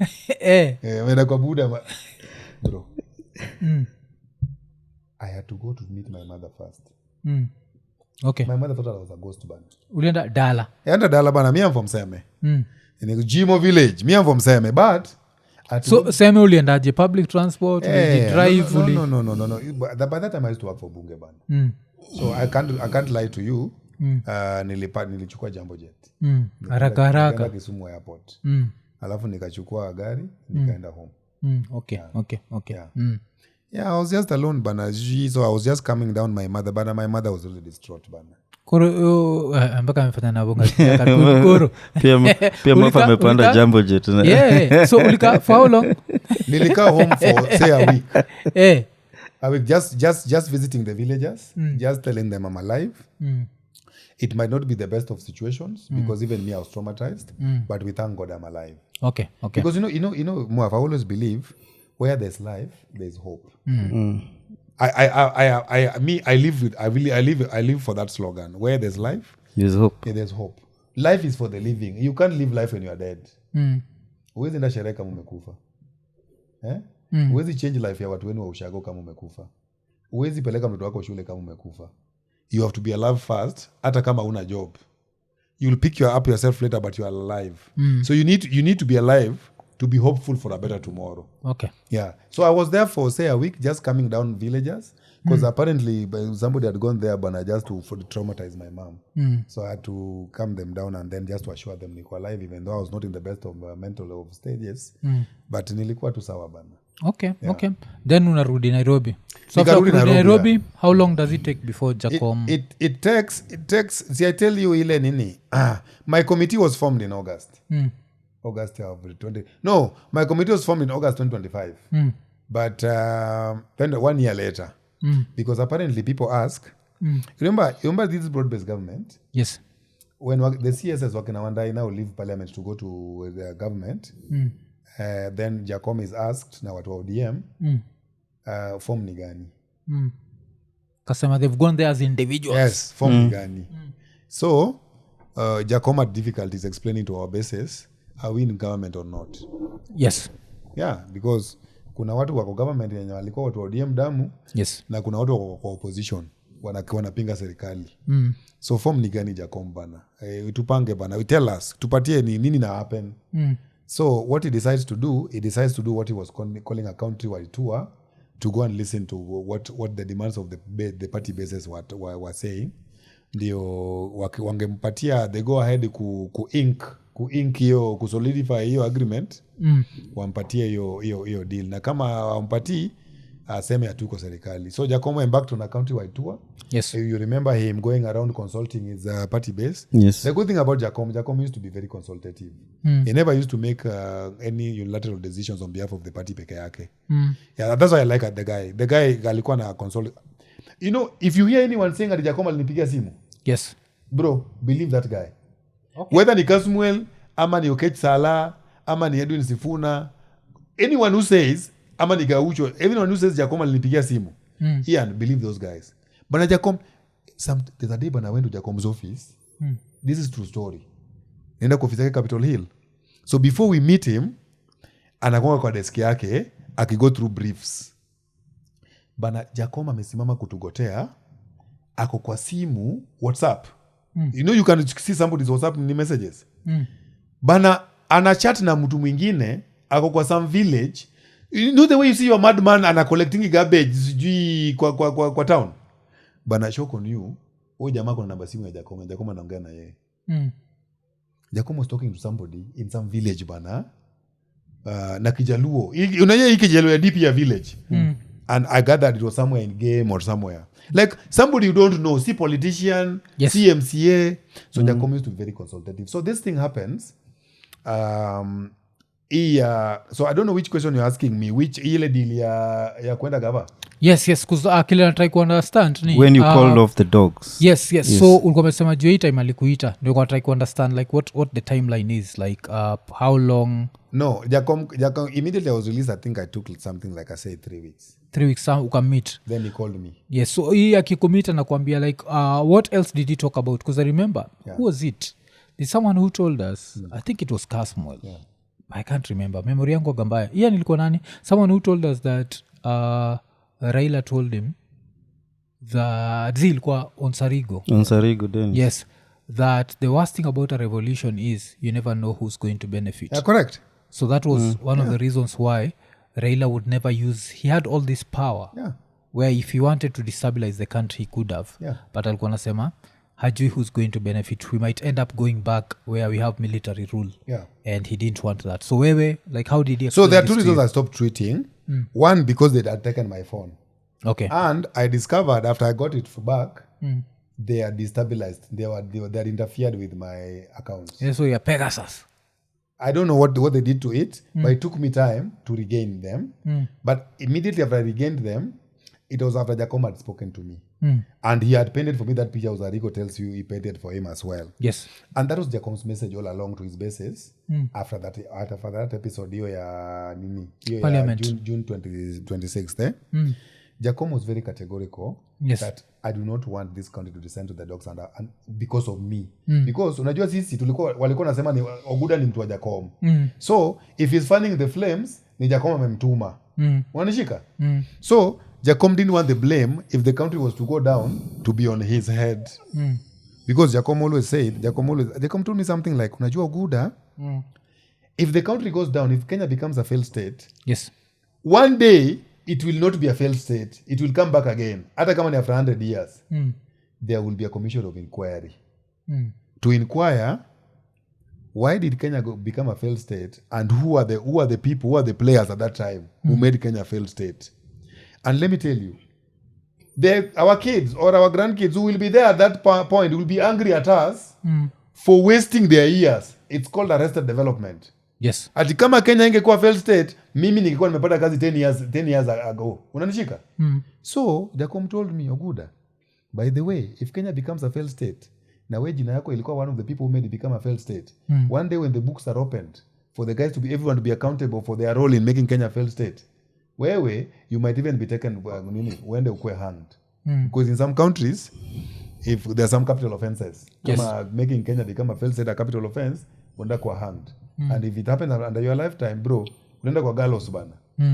Ameenda kwa Buda. Bro. I had to go to meet my mother first. Okay. My mother thought I was a ghost bana. Ulienda Dala. Enda Dala bana, me I'm from Seme. In a Jimo village, me I'm from Seme, but so Seme uliendaje? Public transport? Drive? No. By that time I used to work for Bunge bana. So I can't lie to you. Nilichukua Jambo Jet. Haraka. Kisumu airport. Alafu nikachukua gari, nikaenda home. Okay. Yeah, I was just alone bana. So I was just coming down my mother bana. My mother was really distraught bana. Mpaka amefanya na bonga koro. Pia mafa amepanda Jambo Jet. Yeah. So ulika for how long? Nilika home for say a week. A week just visiting the villagers, just telling them I'm alive. It might not be the best of situations because even me I was traumatized, but we thank God I'm alive. Okay. Because you know, Muaf, I always believe where there's life, there's hope. I live for that slogan. Where there's life, there's hope. There's hope. Life is for the living. You can't live life when you are dead. Uwezi enda sherehe kama umekufa. Uwezi change life ya watu wenu wa ushago kama umekufa. Uwezi peleka mtoto wako shule kama umekufa. You have to be alive first, hata kama una job. You'll pick up yourself later, but you are alive. So you need to be alive to be hopeful for a better tomorrow. Okay. Yeah. So I was there for say a week, just coming down villagers, because apparently somebody had gone there, but just to traumatize my mom. So I had to calm them down and then just to assure them niko alive, even though I was not in the best of mental of stages. But nilikuwa tu sawa bana. Okay. Then unarudi Nairobi. So after Nairobi, how long does it take before Jacom? It takes. See, I tell you, ile nini. My committee was formed in August. August of 20. No, my committee was formed in August 2025. But then 1 year later, because apparently people ask. Remember this broad-based government? Yes. When the CSS Wakinawandai now leave parliament to go to the government, then Jacom is asked na watu wa ODM form ni gani? Customer, they've gone there as individuals. Yes, form ni gani? So Jacom had difficulties explaining to our bases, are we in government or not? Yes. Yeah, because kuna watu wako government yenye walikuwa watu wa ODM damu. Yes. Na kuna watu wako kwa opposition wanapinga serikali. So form ni gani Jacom bana? Tupange bana. Tell us, tupatie nini na happen. So what he decides to do what he was calling a countrywide tour to go and listen to what the demands of the party bases were saying. Ndio wangempatia they go ahead ku-ink hiyo kusolidify hiyo agreement, wampatie hiyo deal, na kama wampatii aseme hatuko serikali. So Jacom embarked on a countrywide tour. Yes. You remember him going around consulting his party base. Yes. The good thing about Jacom used to be very consultative. He never used to make any unilateral decisions on behalf of the party peke yake. Yeah, that's why I like the guy. The guy alikuwa na consult. You know, if you hear anyone saying that Jacom alinipigia simu, yes, bro, believe that guy. Okay. Whether ni Kasmuel, ama ni Okech Sala, ama ni Edwin Sifuna, anyone who says ama ni Gaucho, everyone who says Jacom alinipigia simu, Ian, believe those guys. But Jacom, there's a day when I went to Jacom's office. This is true story. Nenda kwa ofisi yake Capitol Hill. So before we meet him, anakonga kwa desk yake, akigo through briefs. Bana Jacom amesimama kutugotea, ako kwa simu, WhatsApp. You know you can see somebody's WhatsApp ni messages. Bana ana chat na mtu mwingine, ako kwa some village. You know the way you see your madman ana collecting garbage sijui kwa town. Bana shock on you. Huyo jamaa kuna namba simu ya Jacom. Jacom anaongea na yeye. Jacom was talking to somebody in some village bana. Na Kijaluo. Unajua hii Kijaluo ya DP ya village. And I gathered it was somewhere in game or somewhere. Like somebody you don't know, see politician, yes, see MCA. So Jacom used to be very consultative. So this thing happens. So I don't know which question you're asking me, which ile deal ya kwenda gava. Yes, because kile natry ku understand ni when you called off the dogs. Yes. So ulikuwa umesema juu hii time alikuita, ndio kwa try ku understand like what the timeline is like, how long. No, Jacom immediately I was released. I think I took something like I said 3 weeks. 3 weeks ukammeet. Then he called me. Yes, so hii akikumita na kuambia like what else did he talk about? Because I remember who was it? There's someone who told us, I think it was Casmwell. Yeah. I can't remember. Memory yangu gambaya. Iya nilikuwa nani? Someone who told us that Raila told him that ilikuwa on Sarigo then. Yes, that the worst thing about a revolution is you never know who's going to benefit. Yeah, correct. So that was one of the reasons why Raila would never use, he had all this power where if he wanted to destabilize the country he could have, but alikuwa nasema hajui who's going to benefit. We might end up going back where we have military rule, and he didn't want that. So wewe, like, how did he so there are 2 reasons I stopped tweeting. One, because they had taken my phone. Okay. And I discovered after I got it back, they are destabilized. They had interfered with my accounts. Yeah, so you're Pegasus. I don't know what they did to it, but it took me time to regain them. But immediately after I regained them, it was after Jacom had spoken to me. And he had painted for me that picture. Rico tells you he painted for him as well. Yes. And that was Jacom's message all along to his bases. After that episode, Nini, Parliament. June 26th. Jacom was very categorical that I do not want this country to descend to the dogs and because of me. Because unajua sisi walikuwa nasema ni Oguda ni mtu wa Jacom. So if he's fanning the flames, ni Jacom amemtuma. Wanashika? So Jacom didn't want the blame if the country was to go down to be on his head. Because Jacom told me something like, unajua Oguda, if the country goes down, if Kenya becomes a failed state, yes, one day it will not be a failed state. It will come back again. Hata kama ni after 100 years, there will be a commission of inquiry to inquire why did Kenya become a failed state, and who are the people, who are the players at that time who made Kenya a failed state. And let me tell you, our kids or our grandkids who will be there at that point will be angry at us for wasting their years. It's called arrested development. Yes. Ati kama Kenya ingekuwa failed state, mimi ningekuwa nimepata kazi 10 years ago. Unanishika? So, Jacom told me, Oguda, by the way, if Kenya becomes a failed state, na we jina yako ilikuwa one of the people who made it become a failed state. One day when the books are opened, for the guys everyone to be accountable for their role in making Kenya a failed state, you might even be taken when they were hanged. Because in some countries, if there are some capital offenses, making Kenya become a failed state, a capital offense, wenda kwa hanged. And if it happens under your lifetime, bro, wenda kwa gallows bana.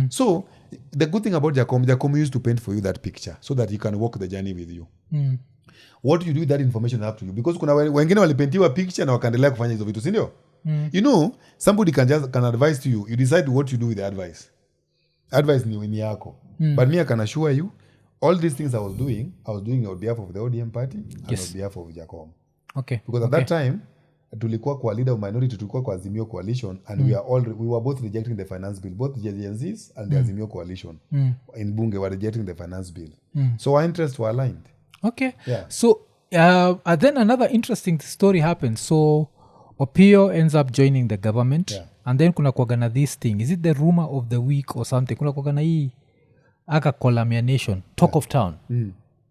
So the good thing about Jacom used to paint for you that picture so that he can walk the journey with you. What do you do with that information is up to you, because kuna wengine walipentiwa picture na wakaendelea kufanya hizo vitu, si ndio? You know, somebody can advise to you. You decide what you do with the advice. Advice ni yako. But me, I can assure you, all these things I was doing on behalf of the ODM party and on behalf of Jacom. Okay. Because at that time, tulikuwa kwa leader of minority, tulikuwa kwa Azimio coalition, and we were both rejecting the finance bill. Both the GNZs and the Azimio coalition in Bunge were rejecting the finance bill. So our interests were aligned. Okay. Yeah. So then another interesting story happens. So Opio ends up joining the government, and then kuna kuagana this thing. Is it the rumor of the week or something? Kuna kuagana hii aka Kolamia Nation, Talk of Town.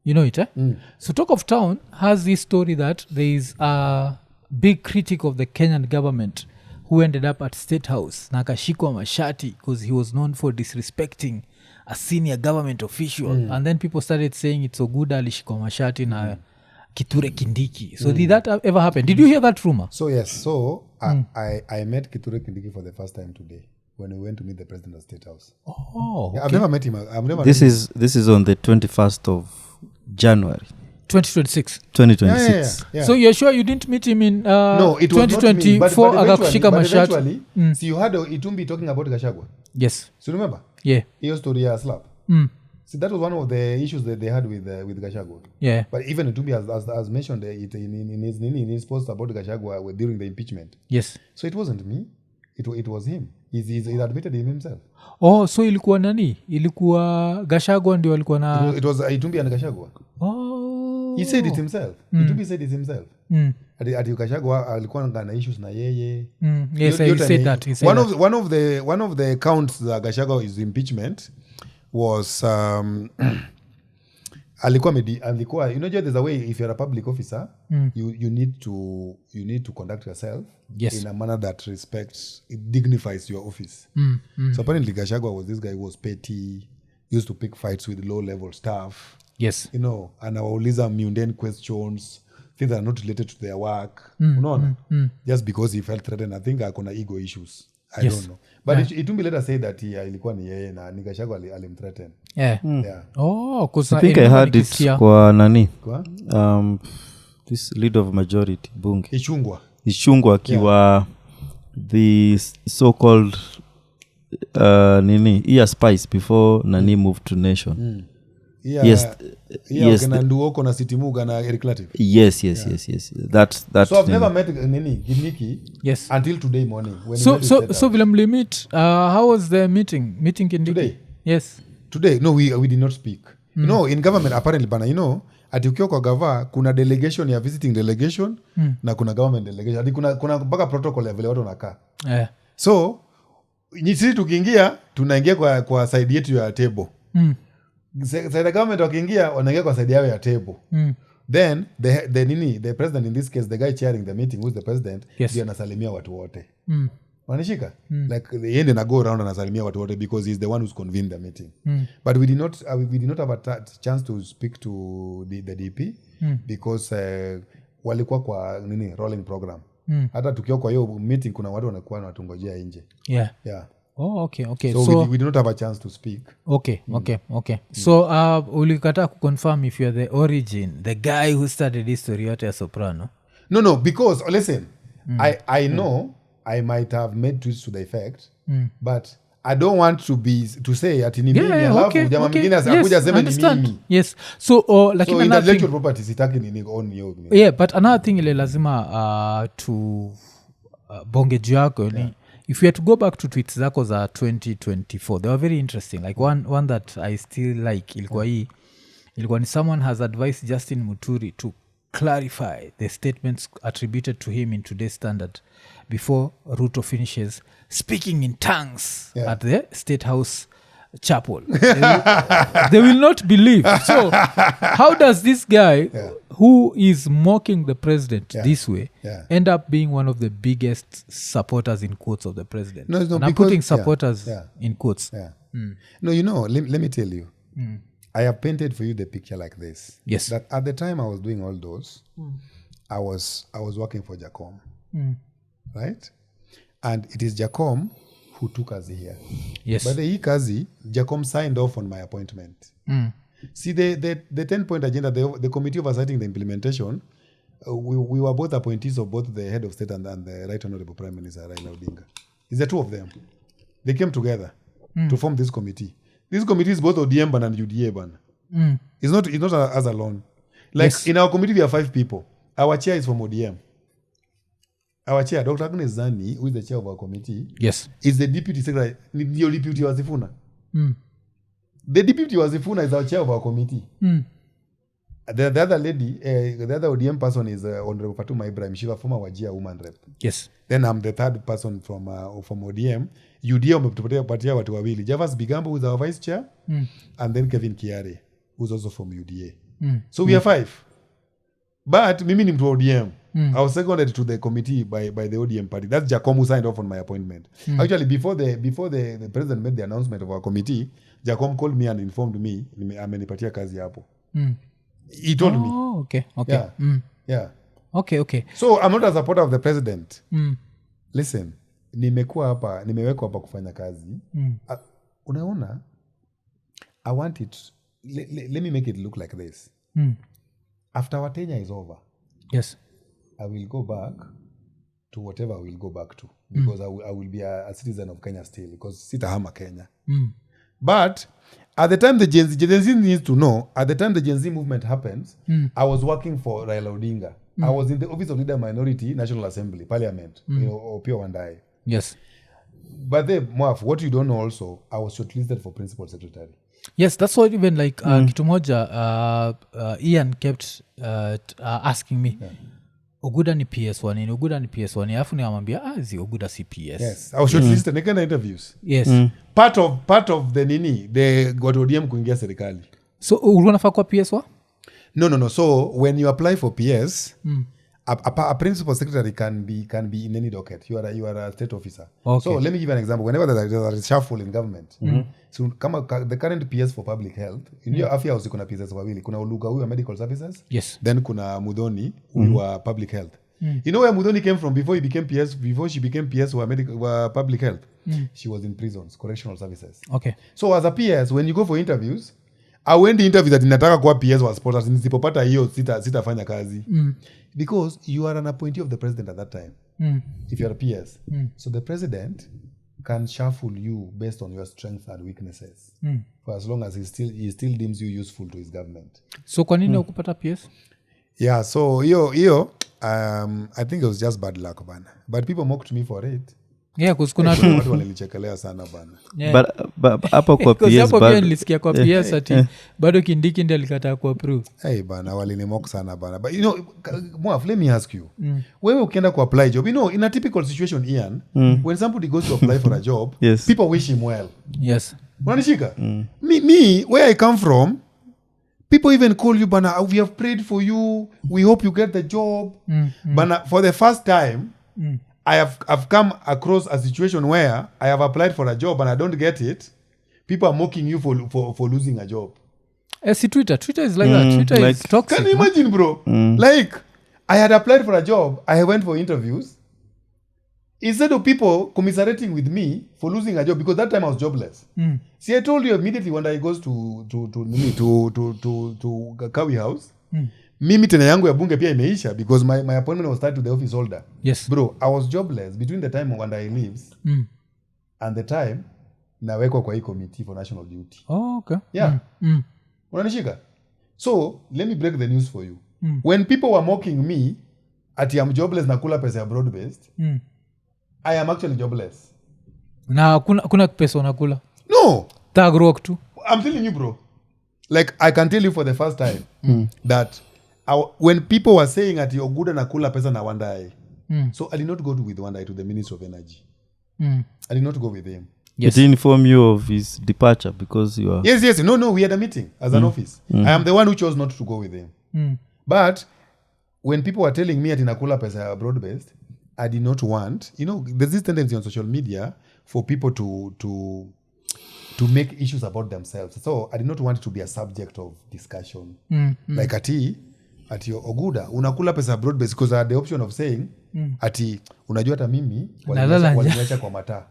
You know it, eh? So Talk of Town has this story that there is a big critic of the Kenyan government who ended up at State House na akashikwa mashati because he was known for disrespecting a senior government official. And then people started saying it's Oguda alishikwa mashati na Kithure Kindiki. So did that ever happen? Did you hear that rumor? So yes. So I met Kithure Kindiki for the first time today when we went to meet the president of State House. Oh, okay. I've never met him. This is on the 21st of January 2026. 2026. Yeah. So you're sure you didn't meet him in No, it was 2024 akakushika mashati? Eventually, see, you had Itumbi talking about Gachagua. Yes. So remember? Yeah. Hiyo story ya slap. See, that was one of the issues that they had with Gachagua. Yeah. But even Itumbi has mentioned it in his post about Gachagua during the impeachment. Yes. So it wasn't me. It was him. He admitted him himself. Oh, so ilikuwa nani? Ilikuwa Gachagua ndio alikuwa na... It was Itumbi and Gachagua. Oh, He said it himself. He said it himself. Ati Gachagua alikuwa na issues na yeye. Yes, he said that. He said one of the counts that Gachagua is impeachment was alikuwa you know there's a way if you're a public officer you need to conduct yourself in a manner that respects, it dignifies your office. So apparently Gachagua was this guy who was petty, used to pick fights with low level staff. Yes. You know, and anawauliza mundane questions, things that are not related to their work. Unaona? Just because he felt threatened. I think akona ego issues. I don't know. But it won't be later say that ilikuwa ni yeye na ni Gachagua alimthreaten. Yeah. Oh, because I think I heard it kwa nani? This leader of majority bunge. Ichungwa akiwa the so-called Nini spice before Nani moved to nation. Yes. Kana Nduoko na Sitimuga na Eric Latif. Yes. That so I've never met Nini Kindiki until today morning. When so William Limit, how was the meeting Kindiki? Today? Yes. Today? No, we did not speak. You know, in government apparently bana, you know, ati ukiwa kwa gava kuna delegation ya visiting delegation na kuna government delegation. Ati kuna mpaka protocol ya vile watu wanakaa. So sisi tukiingia tunaingia kwa side yetu ya table. Side government wakiingia wanaingia kwa side yao ya table. Then the president, in this case the guy chairing the meeting, who is the president, ndio anasalimia watu wote. Wanashika like the end and go around anasalimia watu wote because he's the one who's convened the meeting. But we did not have a chance to speak to the DP because walikuwa kwa rolling program. Hata tukiwa kwa hiyo meeting kuna watu wanakuwa wanatungojea nje. Yeah. Oh, okay. So we did not have a chance to speak. Okay. So ulikata kuconfirm if you're the origin, the guy who started this story yote ya Soprano? No, because listen, I know I might have made tweets to the effect, but I don't want to say ati ni mimi alafu jamaa mwingine akuja sema ni mimi. Yes. So lakini so intellectual property sitaki ni on you. Yeah, but another thing ile lazima to bongeju yako ni if you had to go back to tweets zako za 2024, they were very interesting. Like one that I still like ilikuwa ni someone has advised Justin Muturi to clarify the statements attributed to him in today's Standard before Ruto finishes speaking in tongues at the State House chapel. They will not believe. So how does this guy who is mocking the president this way end up being one of the biggest supporters in quotes of the president? No, and I'm putting supporters in quotes. No, you know, let me tell you. I have painted for you the picture like this. Yes. That at the time I was doing all those, I was working for Jacom. Right? And it is Jacom who took us here. Yes. But the Kazi, Jacom signed off on my appointment. See, the 10-point agenda, the committee oversighting the implementation, we were both appointees of both the head of state and the Right Honorable Prime Minister Raila Odinga. It's the two of them. They came together to form this committee. This committee is both ODM and UDA ban. It's not us alone. Like in our committee, we are 5 people. Our chair is from ODM. Our chair, Dr. Agnes Zani, who is the chair of our committee, is the deputy secretary. The deputy Wazifuna. The deputy Wazifuna is our chair of our committee. The other lady, the other ODM person is Honorable Fatuma Ibrahim. She's a former Wajir woman rep. Yes. Then I'm the third person from ODM. UDA umetupatia watu wawili. Javas Bigambo, who's our vice chair, and then Kevin Kiare, who's also from UDA. So we are 5. But mimi ni mtu ODM. I was seconded to the committee by the ODM party. That's Jacom who signed off on my appointment. Actually, before the president made the announcement of our committee, Jacom called me and informed me, amenipatia kazi hapo. He told me. Oh, okay. Yeah. Okay. So I'm not a supporter of the president. Listen, nimewekwa hapa kufanya kazi. Unaona? I want it. Let me make it look like this. After our tenure is over, yes, I will go back to whatever I will go back to because I will be a citizen of Kenya still because sitahama Kenya. But at the time the Gen Z needs to know, at the time the Gen Z movement happens, I was working for Raila Odinga. I was in the Office of Leader Minority, National Assembly, Parliament, Opio Wandai. Yes. But then, Mwaf, what you don't know also, I was shortlisted for Principal Secretary. Yes, that's what even like kitu moja Ian kept asking me Oguda ni PS1 ni Oguda ni PS1 alafu niamwambia zi Oguda si PS. Yes, I was shortlisted nikaenda interviews. Yes. Part of the Nini, the got ODM kuingia serikali. So ulikuwa nafaa kwa PS1? No. So when you apply for PS, a principal secretary can be in any docket. You are a state officer. Okay. So let me give you an example. Whenever there's a reshuffle in government, so the current PS for public health, in your afya house kuna PS wawili. Kuna Oluga huyu wa medical services. Yes. Then kuna Mudhoni huyu wa public health. You know where Mudhoni came from before she became PS wa public health? She was in prisons, correctional services. Okay. So as a PS, when you go for interviews, I went the interview that ninataka kuwa PS wa sports, nisipopata hiyo sitafanya kazi. Because you are an appointee of the president at that time. If you are a PS. So the president can shuffle you based on your strengths and weaknesses. For as long as he still deems you useful to his government. So kwa nini ukupata PS? Yeah, so hiyo I think it was just bad luck bana. But people mocked me for it. Yeah, kuna watu walinichekelea sana bana. Yeah. But hapo kwa PS hapo pia nilisikia kwa PS ati bado Kindiki ndiye alikataa ku approve. Hey bana, walinimock sana bana. But you know, Mwaf, let me ask you. Wewe ukienda ku apply job, you know, in a typical situation Ian, when somebody goes to apply for a job, yes, people wish him well. Yes. Unanishika? Me where I come from, people even call you bana, we have prayed for you, we hope you get the job. Bana, for the first time, I've come across a situation where I have applied for a job and I don't get it. People are mocking you for losing a job. See, Twitter is like that. Twitter like, is toxic. Can you imagine, bro? Like, I had applied for a job, I went for interviews. Instead of people commiserating with me for losing a job, because that time I was jobless. See, I told you immediately when I goes to Kawi House, mimi tena yangu ya bunge pia imeisha because my appointment was tied to the office holder. Yes. Bro, I was jobless between the time when I leaves and the time nawekwa kwa hii committee for national duty. Oh, okay. Yeah. Unanishika? So, let me break the news for you. When people were mocking me ati I'm jobless na kula pesa ya broad-based, I am actually jobless. Na kuna pesa unakula? No. Tag rock tu. I'm telling you, bro. Like, I can tell you for the first time that when people were saying ati Oguda nakula pesa na Wandai, so I did not go with Wandai to the Minister of Energy. I did not go with him. Yes. Did he inform you of his departure because you are... Yes. No, we had a meeting as an office. I am the one who chose not to go with him. But when people were telling me ati nakula pesa broad-based, I did not want, you know, there's this tendency on social media for people to make issues about themselves. So I did not want it to be a subject of discussion. Like ati Oguda unakula pesa broad-based because I had the option of saying ati unajua hata mimi waliniacha kwa mataa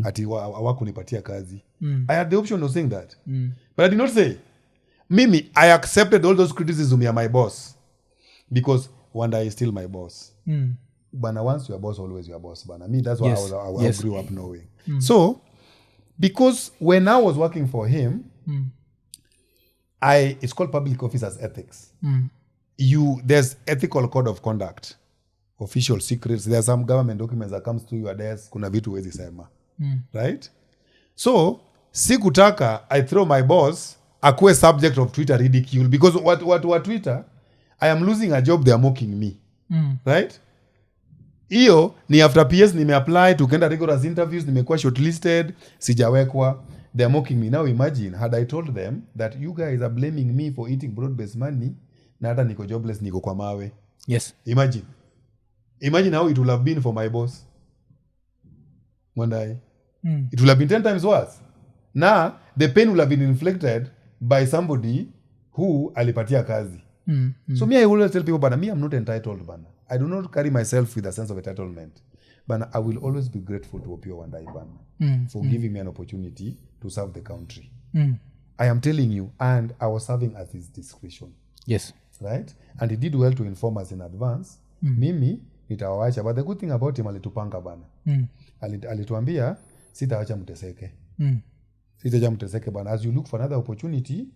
ati hawakunipatia kazi. I had the option of saying that. But I did not say. Mimi, I accepted all those criticism ya my boss because Wanda is still my boss. Bana, once you are boss, always your boss. Bana, me, that's what I grew up knowing. So, because when I was working for him, it's called public officers ethics. There's ethical code of conduct, official secrets. There are some government documents that comes to your desk. Kuna vitu wezi sema, right? So, sikutaka I throw my boss akuwe subject of Twitter ridicule because what Twitter, I am losing a job, they are mocking me, right? Iyo ni after PS nimeapply tukenda rigorous interviews, nimekuwa shortlisted, sijawekwa, they are mocking me. Now imagine had I told them that you guys are blaming me for eating broad-based money na hata niko jobless, niko kwa mawe. Yes. Imagine how it would have been for my boss. It would have been 10 times worse. Now, the pain will have been inflicted by somebody who alipatia kazi. So me, I always tell people, bana, me, I'm not entitled, bana. I do not carry myself with a sense of entitlement. But I will always be grateful to Opio Wandai, bana, for giving me an opportunity to serve the country. I am telling you, and I was serving at his discretion. Yes. Right? And he did well to inform us in advance. Mimi, nitawawacha. But the good thing about him, alitupanga, bana. Alituambia, sitawacha mteseke. Sitawacha mteseke, bana. As you look for another opportunity,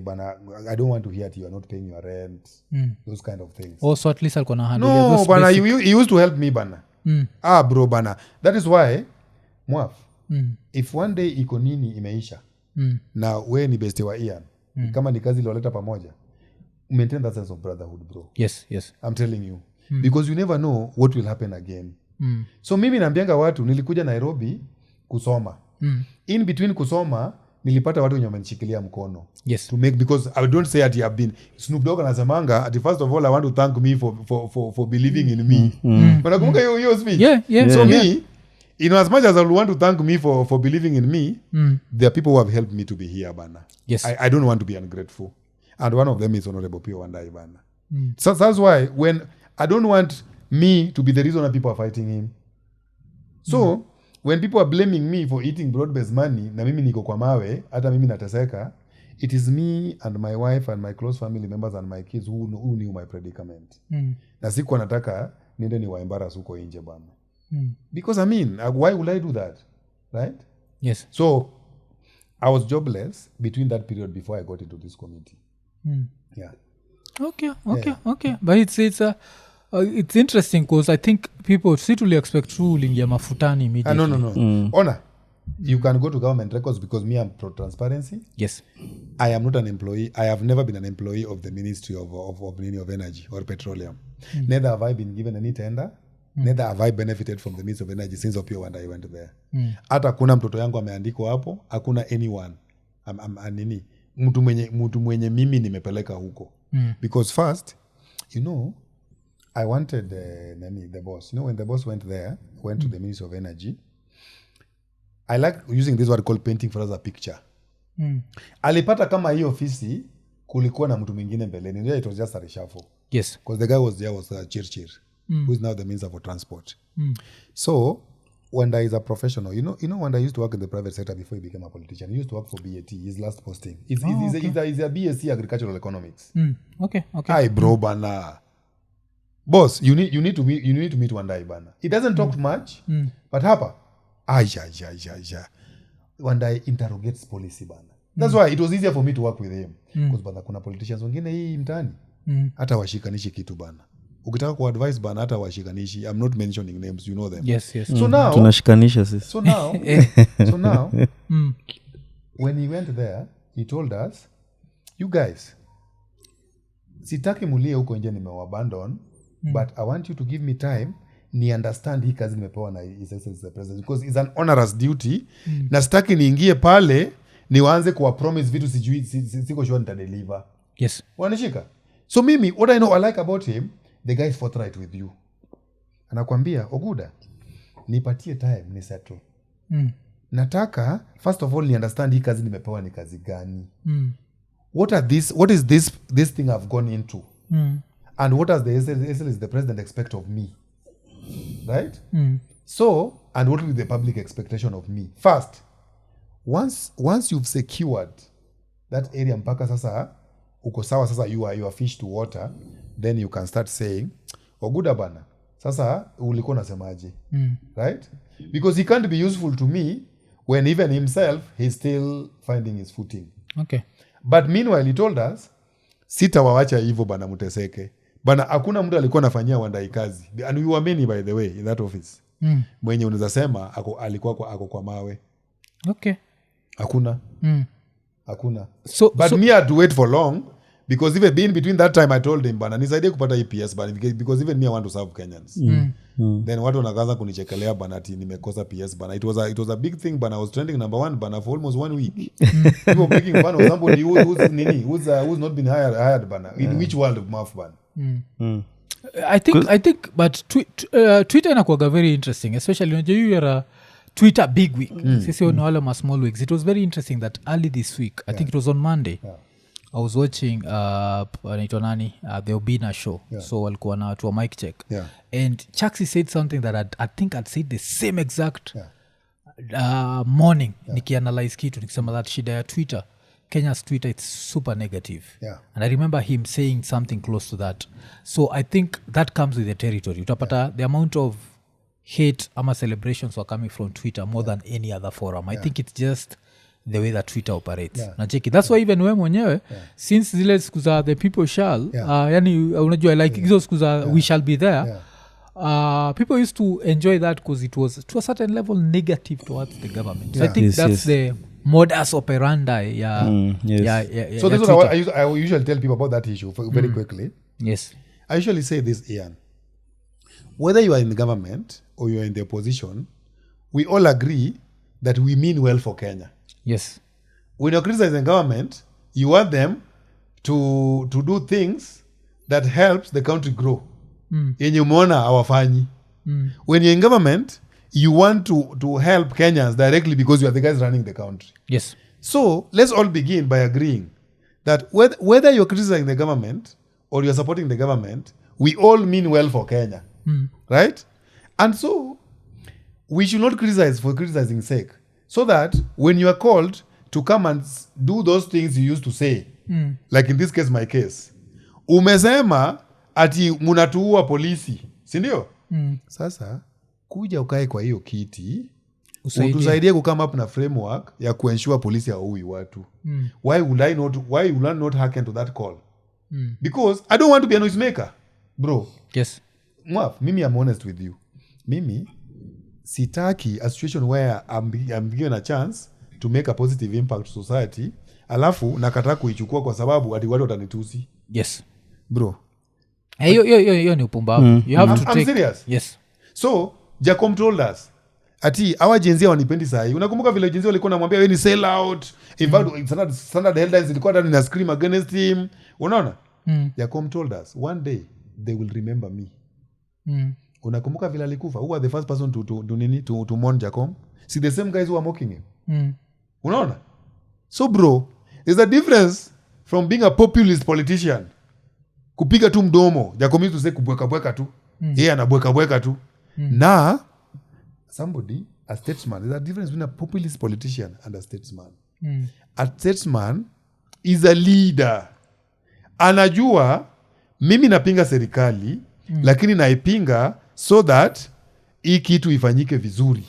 bana, I don't want to hear that you are not paying your rent, those kind of things. Also, at least I'll gonna handle no, bana, he used to help me, bana. Bro, bana. That is why, Mwaf, if one day iko Nini imeisha, na we ni beste wa Ian kama ni kazi ilioleta pamoja, maintain that sense of brotherhood, bro. Yes. I'm telling you. Because you never know what will happen again. So mimi naambianga watu nilikuja Nairobi kusoma. In between kusoma nilipata watu wenye wamenishikilia mkono. Yes. To make, because I don't say that you have been Snoop Dogg anasemanga at first of all I want to thank me for believing in me. Unakumbuka hiyo speech? Yeah. So me, as much as I want to thank me for believing in me, there are people who have helped me to be here, bana. Yes. I don't want to be ungrateful. And one of them is Honorable Pio Wandai, bana. So that's why when I don't want me to be the reason that people are fighting him. So when people are blaming me for eating broad-based money, na mimi niko kwa mawe, hata mimi nateseka, it is me and my wife and my close family members and my kids who knew my predicament. Na siku nataka niende ni waembarrass huko nje bana. Because I mean, why would I do that? Right? Yes. So I was jobless between that period before I got into this committee. Yeah. Okay. But it's interesting because I think people situally expect ruling ya mafutani immediately. No. Honor, you can go to government records because me, I'm pro-transparency. Yes. I am not an employee. I have never been an employee of the Ministry of Nini of Energy or Petroleum. Neither have I been given any tender. Neither have I benefited from the Ministry of Energy since Opio and I went there. Hata kuna mtoto yangu ameandikwa hapo, hakuna anyone. Nini? Mtu mwenye mimi nimepeleka huko. Because first, I wanted the boss. When the boss went to the Ministry of Energy, I like using this word called painting for us a picture. Alipata kama hii ofisi kulikuwa na mtu mwingine mbeleni. It was just a reshuffle. Yes. Because the guy was Chirchir, who is now the Minister for Transport. So, Wanda is a professional. You know Wanda used to work in the private sector before he became a politician. He used to work for BAT, his last posting. He's a BSc Agricultural Economics. Okay. Hi, bro, bana. Boss, you need to meet Wanda bana. He doesn't talk much, but hapa, Wanda interrogates policy bana. That's why it was easier for me to work with him. Because bana kuna politicians wengine hii mtani. Hata washikanishi kitu bana. Ukitaka ku advise bana hata washikanishi. I'm not mentioning names, you know them. Yes. So now tunashikanisha sisi. So now when he went there, he told us, you guys, sitaki mulie huko nje nimewabandon, but I want you to give me time ni understand hii kazi nimepewa na His Excellency the President, because it's an onerous duty. Na sitaki niingie pale niwaanze kuwa promise vitu sijui siko sure nitadeliver. Yes. Wanashika. So mimi, what I know I like about him, the guy is forthright with you. Anakuambia, Oguda, nipatie time ni settle. Nataka first of all ni understand hii kazi nimepewa ni kazi gani. What is this thing I've gone into? And what does the president expect of me? Right? So, and what will be the public expectation of me? First, once you've secured that area mpaka sasa uko sawa sasa you are fish to water, then you can start saying, Oguda bana, sasa ulikuwa unasemaje? Right? Because he can't be useful to me when even himself he's still finding his footing. Okay. But meanwhile he told us, sitawawacha hivyo bana muteseke. Bana hakuna mtu alikuwa anafanyia Wandai kazi. And we were many by the way in that office. Mwenye unaweza sema alikuwa kwa mawe. Okay. Hakuna. But me I had to wait for long because even being between that time I told him bana nisaidie kupata EPS bana because even me I want to serve Kenyans. Then watu wanaanza kunichekelea bana ati nimekosa PS bana. It was a big thing bana. I was trending number 1 bana for almost 1 week. People making fun of somebody who's not been hired bana. In which world of math bana? I think but Twitter inakuwaga very interesting, especially when you are a Twitter big week. Sisi on all my small weeks. It was very interesting that early this week, I think it was on Monday, I was watching the Obina show. So walikuwa na watu wa mic check. And Chaxi said something that I think I'd said the same exact morning nikianalyze kitu nikisema that shida ya Twitter, Kenya's Twitter, it's super negative. And I remember him saying something close to that. So I think that comes with the territory. Utapata the amount of hate ama celebrations were coming from Twitter more than any other forum. I think it's just the way that Twitter operates. Nacheki. That's why even we mwenyewe, since zile siku za the people shall, yani unajua like hizo siku za we shall be there, people used to enjoy that because it was to a certain level negative towards the government. So I think that's the modus operandi ya yes. So ya this is what Twitter. I usually tell people about that issue very quickly. Yes. I usually say this, Ian. Whether you are in the government or you are in the opposition, we all agree that we mean well for Kenya. Yes. When you're criticizing government, you want them to do things that helps the country grow. Yenye umeona hawafanyi. When you're in government, you want to help Kenyans directly because you are the guys running the country. Yes. So let's all begin by agreeing that whether you're criticizing the government or you're supporting the government, we all mean well for Kenya. Right? And so we should not criticize for criticizing sake. So that when you are called to come and do those things you used to say, like in this case, my case, umesema ati munatuua polisi, si ndio? Sasa kuja ukae kwa hiyo kiti utusaidie kukama up na framework ya kuensure polisi haui watu. Why would I not hearken to that call? Because I don't want to be a noisemaker, bro. Yes. Mwaf, mimi I'm honest with you. Mimi sitaki a situation where I'm given a chance to make a positive impact to society, alafu nakataa kuichukua kwa sababu ati watu watanitusi. Yes. Bro. Hiyo ni upumbavu. You have to take. I'm serious. Yes. So, Jacom told us ati hawa jenzi wanipendi sahi. Unakumbuka vile jenzi walikuwa namwambia wewe ni sell out. In fact, standard headlines ilikuwa ndani na scream against him. Unaona? Jacom told us one day they will remember me. Unakumbuka vile alikufa? Who was the first person to mourn Jacom? See, the same guys who are mocking him. Unaona? So bro, there's a difference from being a populist politician. Kupiga tu mdomo. Jacom used to say kubweka tu. Yeye anabweka tu. Na somebody, a statesman, there's a difference between a populist politician and a statesman. A statesman is a leader. Anajua mimi napinga serikali, lakini naipinga so that hii kitu ifanyike vizuri.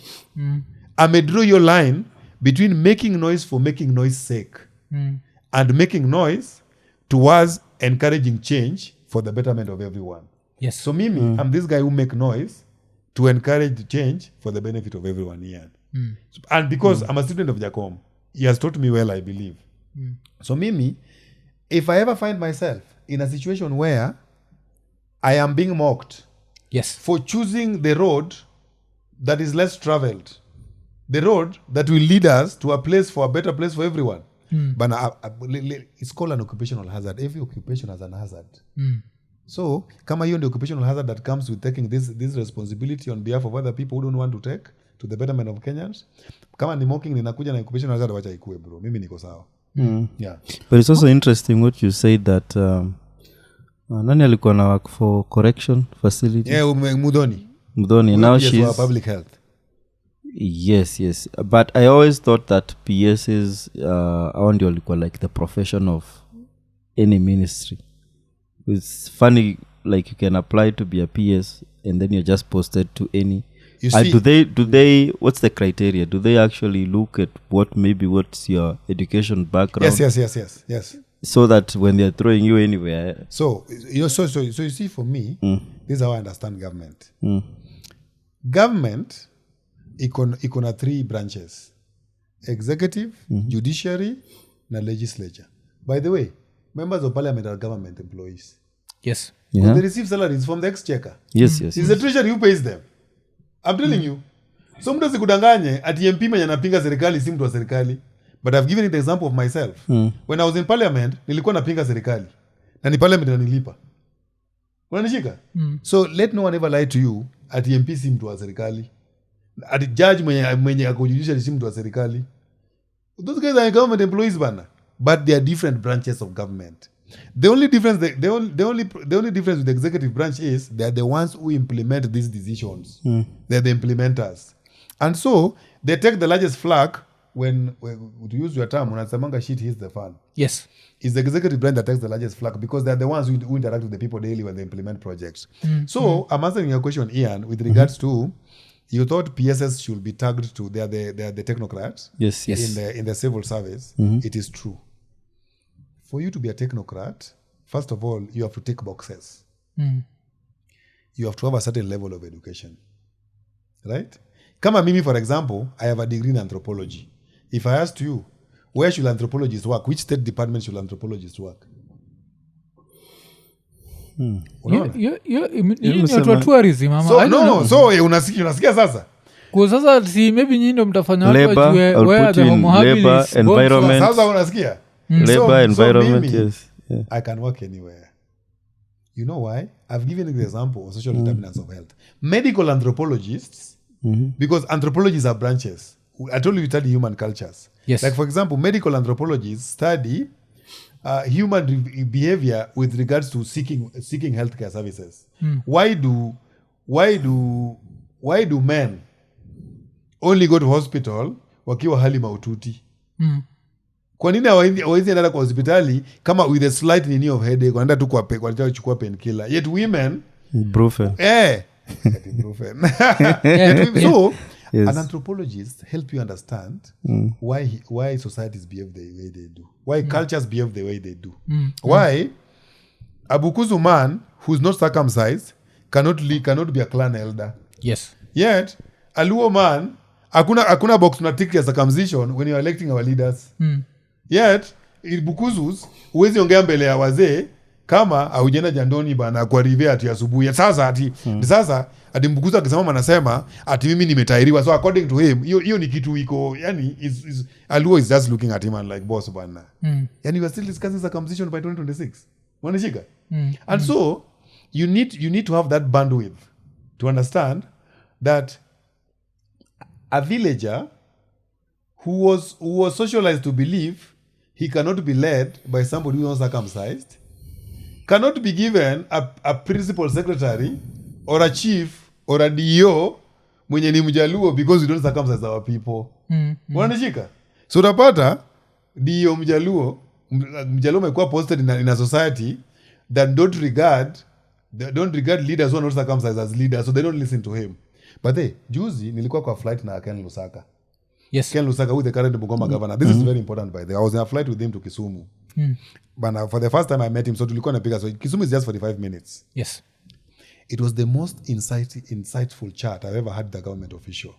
Amedraw your line between making noise for making noise sake and making noise towards encouraging change for the betterment of everyone. Yes. So mimi, I'm this guy who make noise to encourage change for the benefit of everyone here. And because I'm a student of Jacom, he has taught me well, I believe. So mimi, if I ever find myself in a situation where I am being mocked, yes, for choosing the road that is less traveled, the road that will lead us to a place for a better place for everyone. But it's called an occupational hazard. Every occupation has an hazard. So, kama hiyo the occupational hazard that comes with taking this responsibility on behalf of other people who don't want to take to the betterment of Kenyans. Kama ni mocking ninakuja na occupational hazard, wacha ikue bro. Mimi niko sawa. Yeah. But it's also interesting what you said that nani alikuwa na work for correction facility? Yeah, Mudhoni. Now she's public health. Yes. But I always thought that PSs only walikuwa like the profession of any ministry. It's funny, like you can apply to be a PS and then you're just posted to any. You see, do they what's the criteria? Do they actually look at what's your education background? Yes. So that when they're throwing you anywhere. So you see, for me, this is how I understand government. Government iko na 3 branches: executive, judiciary, na legislature. By the way, members of parliament are government employees. Yes. Yeah. They receive salaries from the exchequer. Yes. It's the treasury who pays them. I'm telling you. So mtu sikudanganye ati MP mwenye anapinga serikali si mtu wa serikali. But I've given you the example of myself. When I was in parliament, nilikuwa napinga serikali. Na ni parliament inanilipa. Unanishika? So let no one ever lie to you ati MP si mtu wa serikali. Ati judge mwenye akujudisha si mtu wa serikali. Those guys are government employees bana. But they are different branches of government. The only difference with the executive branch is they are the ones who implement these decisions. They're the implementers. And so they take the largest flack when to use your term, when Samanga shit hits the fan. Yes. It's the executive branch that takes the largest flack because they're the ones who interact with the people daily when they implement projects. So I'm answering your question, Ian, with regards to you thought PSS should be tagged to they are the technocrats. Yes. In the civil service. It is true. For you to be a technocrat, first of all, you have to tick boxes. You have to have a certain level of education. Right? Kama mimi, for example, I have a degree in anthropology. if I asked you, where should anthropologists work? Which state department should anthropologists work? tourism ama unasikia sasa kwa sasa si maybe nyinyi ndo mtafanya watu Labor, wajue I'll where put the you in homo labor, habilis environment. sasa unasikia Labor, environment, mimi, yes. Yeah. I can work anywhere. You know why? I've given you the example of social determinants of health. Medical anthropologists, because anthropologists are branches. I told you we study human cultures. Yes. Like for example, medical anthropologists study human behavior with regards to seeking healthcare services. Why do men only go to hospital wakiwa hali maututi? Kwa nini hawezi enda kwa hospitali kama with a slight nini of headache wanaenda tu kwa kuchukua painkiller? Yet women Brufen. Brufen. So Yes. an anthropologist help you understand why societies behave the way they do, why cultures behave the way they do, why a Bukusu man who's not circumcised cannot be a clan elder. Yes. Yet a Luo man hakuna box na tick ya circumcision when you're electing our leaders. Yet Bukusus huwezi ongea mbele ya wazee kama haujenda jandoni bana kwa rive ati asubuhi. Sasa ati Mbukusu akisimama anasema ati mimi nimetairiwa. So according to him hiyo ni kitu iko yani Aluo is just looking at him and like boss bana. Yani we are still discussing circumcision by 2026. Wanashika? And so you need to have that bandwidth to understand that a villager who was socialized to believe he cannot be led by somebody who is uncircumcised, cannot be given a principal secretary or a chief or a DO mwenye ni Mjaluo because we don't circumcise our people. Wanashika? So utapata DO Mjaluo amekuwa posted in a society that don't regard leaders who are not circumcised as leaders, so they don't listen to him. But juzi nilikuwa kwa flight na Ken Lusaka. Yes. Ken Lusaka, who is the current Bungoma governor. This is very important, by the way. I was in a flight with him to Kisumu. But for the first time I met him, so tulikuwa napiga, so Kisumu is just 45 minutes. Yes. It was the most insightful chat I've ever had with a government official.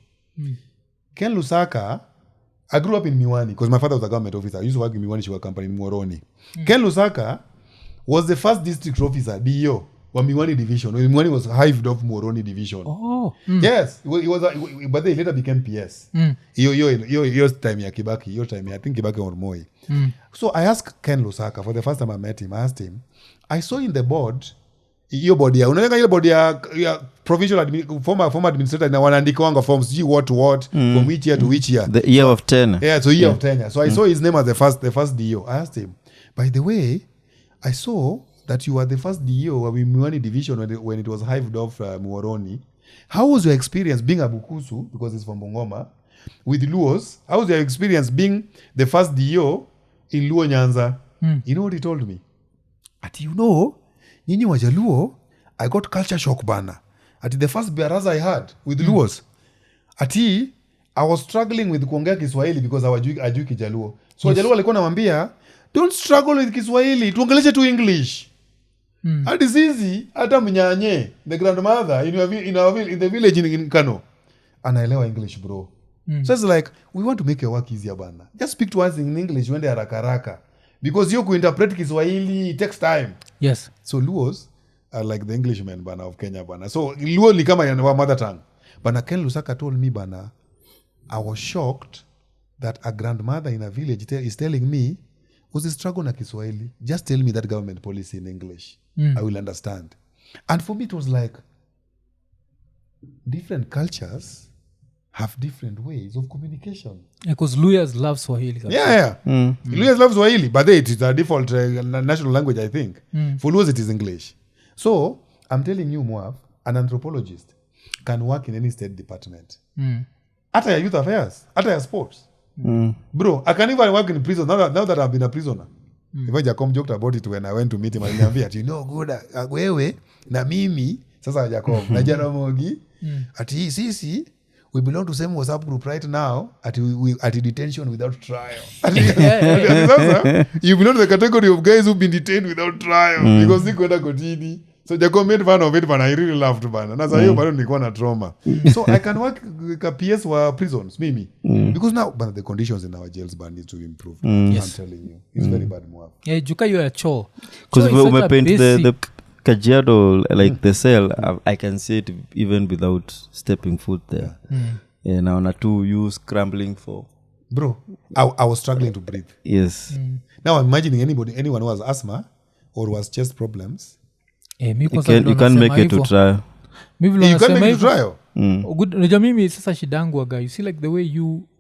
Ken Lusaka, I grew up in Miwani because my father was a government officer. I used to work in Miwani Sugar Company in Moroni. Ken Lusaka was the first district officer, DO, wa Miwani division. When Miwani was hived off Moroni division. Oh. Yes, but they later became PS. Your time ya Kibaki, I think Kibaki or Moi. So I asked Ken Lusaka, for the first time I met him, I asked him, I saw in the board, hiyo board ya provincial former administrator na wanaandika wanga forms what from which year to which year. The year of tenure. Yeah, so year of tenure. So I saw his name as the first DO. I asked him, by the way, I saw that you were the first DO of Miwani division when it was hived off Muoroni. How was your experience being a Bukusu, because it's from Bungoma, with Luos? How was your experience being the first DO in Luo Nyanza? You know what he told me? Nini Wajaluo, I got culture shock bana. The first baraza I had with Luos, I was struggling with kuongea Kiswahili because hawajui Kijaluo. So Wajaluo walikuwa namwambia, don't struggle with Kiswahili, tuongeleshe tu English. Hadi sisi hata mnyanye the grandmother in the village in Kano anaelewa English, bro. So it's like, we want to make your work easier bana. Just speak to us in English when they are haraka, because you kuinterpret Kiswahili, it takes time. Yes. So Luos are like the Englishmen bana of Kenya bana. So Luo ni kama your mother tongue. Bana Ken Lusaka told me bana, I was shocked that a grandmother in a village is telling me, was a struggle na Kiswahili. Just tell me that government policy in English. I will understand. And for me, it was like, different cultures have different ways of communication. Because Luyas love Swahili. Luyas love Swahili, but it is a default national language, I think. For Luos, it is English. So, I'm telling you, Moab, an anthropologist can work in any state department. At your youth affairs, at your sports. Bro, I can even work in prison now that I've been a prisoner. Even Jacob joked about it when I went to meet him. Aliniambia, Oguda, wewe na mimi, sasa Jacob, na Jaramogi, ati sisi, we belong to same WhatsApp group right now, at detention without trial. You belong to the category of guys who've been detained without trial, because they kwenda kotini. So Jacob made fun of it, but I really laughed, bana. Na sasa hiyo bado nilikuwa na trauma. So I can work with PS wa prisons, mimi. Because now, but the conditions in our jails need to improve. I'm telling you. It's very bad move. Yeah, juka you a chore. Because when we paint the Kajiado, like the cell, I can see it even without stepping foot there. Yeah, now to you scrambling for... Bro, I was struggling to breathe. Yes. Now I'm imagining anyone who has asthma or who has chest problems. You can't make it to trial. You can't make it to trial. Unajua mimi sasa shidangu aga, you see like the way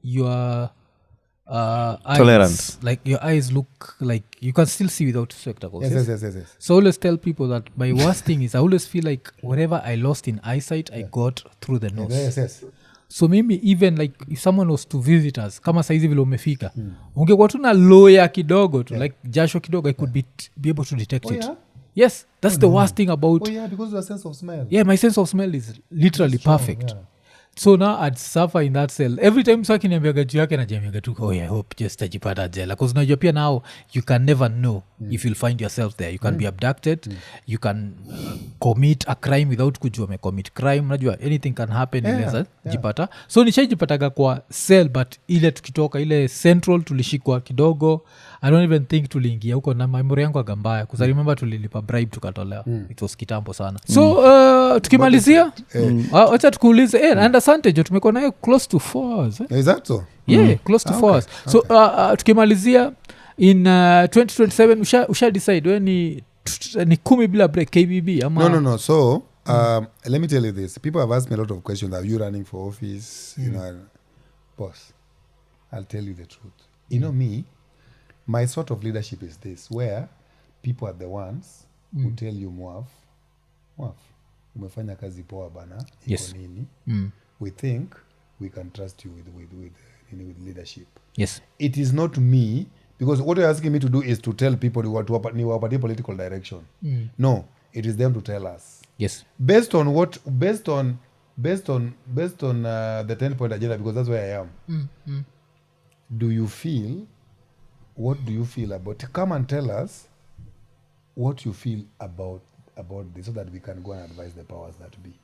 your eyes, tolerance, like your eyes look like you can still see without spectacles. Yes. So I always tell people that my worst thing is I always feel like whatever I lost in eyesight I got through the nose. Yes. So maybe even like if someone was to visit us kama saizi vile umefika ungekuwa tu na loya kidogo tu like jasho kidogo I could be able to detect it. Yes, that's the worst thing about... because of your sense of smell. Yeah, my sense of smell is literally perfect. So now I'd suffer in that cell. Every time so akiniambiaga juu yake najamiaga tu, I hope just tajipata jela. Because unajua pia now, you can never know if you'll find yourself there. You can be abducted. You can commit a crime without kujua me commit crime. Unajua, anything can happen in jipata. So nishaijipataga kwa cell, but ile tukitoka, ile central tulishikwa kidogo. I don't even think tuliingia huko na memory yangu agambaya. Because I remember tulilipa bribe tukatolewa. It was kitambo sana. So, tukimalizia, wacha tukuulize, and asante jo, tumekuwa nayo close to 4 hours. Is that so? Yeah, close to 4 hours. So, tukimalizia, in 2027, usha decide, we ni 10 bila break, KBB? Ama? No. So, let me tell you this. People have asked me a lot of questions. Are you running for office? You know, boss, I'll tell you the truth. You know me, my sort of leadership is this, where people are the ones who tell you, Mwaf, umefanya kazi poa bana, iko nini? We think we can trust you with leadership. Yes. It is not me, because what you're asking me to do is to tell people what to political direction. No, it is them to tell us. Yes. Based on the 10-point agenda, because that's where I am. What do you feel about? Come and tell us what you feel about this, so that we can go and advise the powers that be.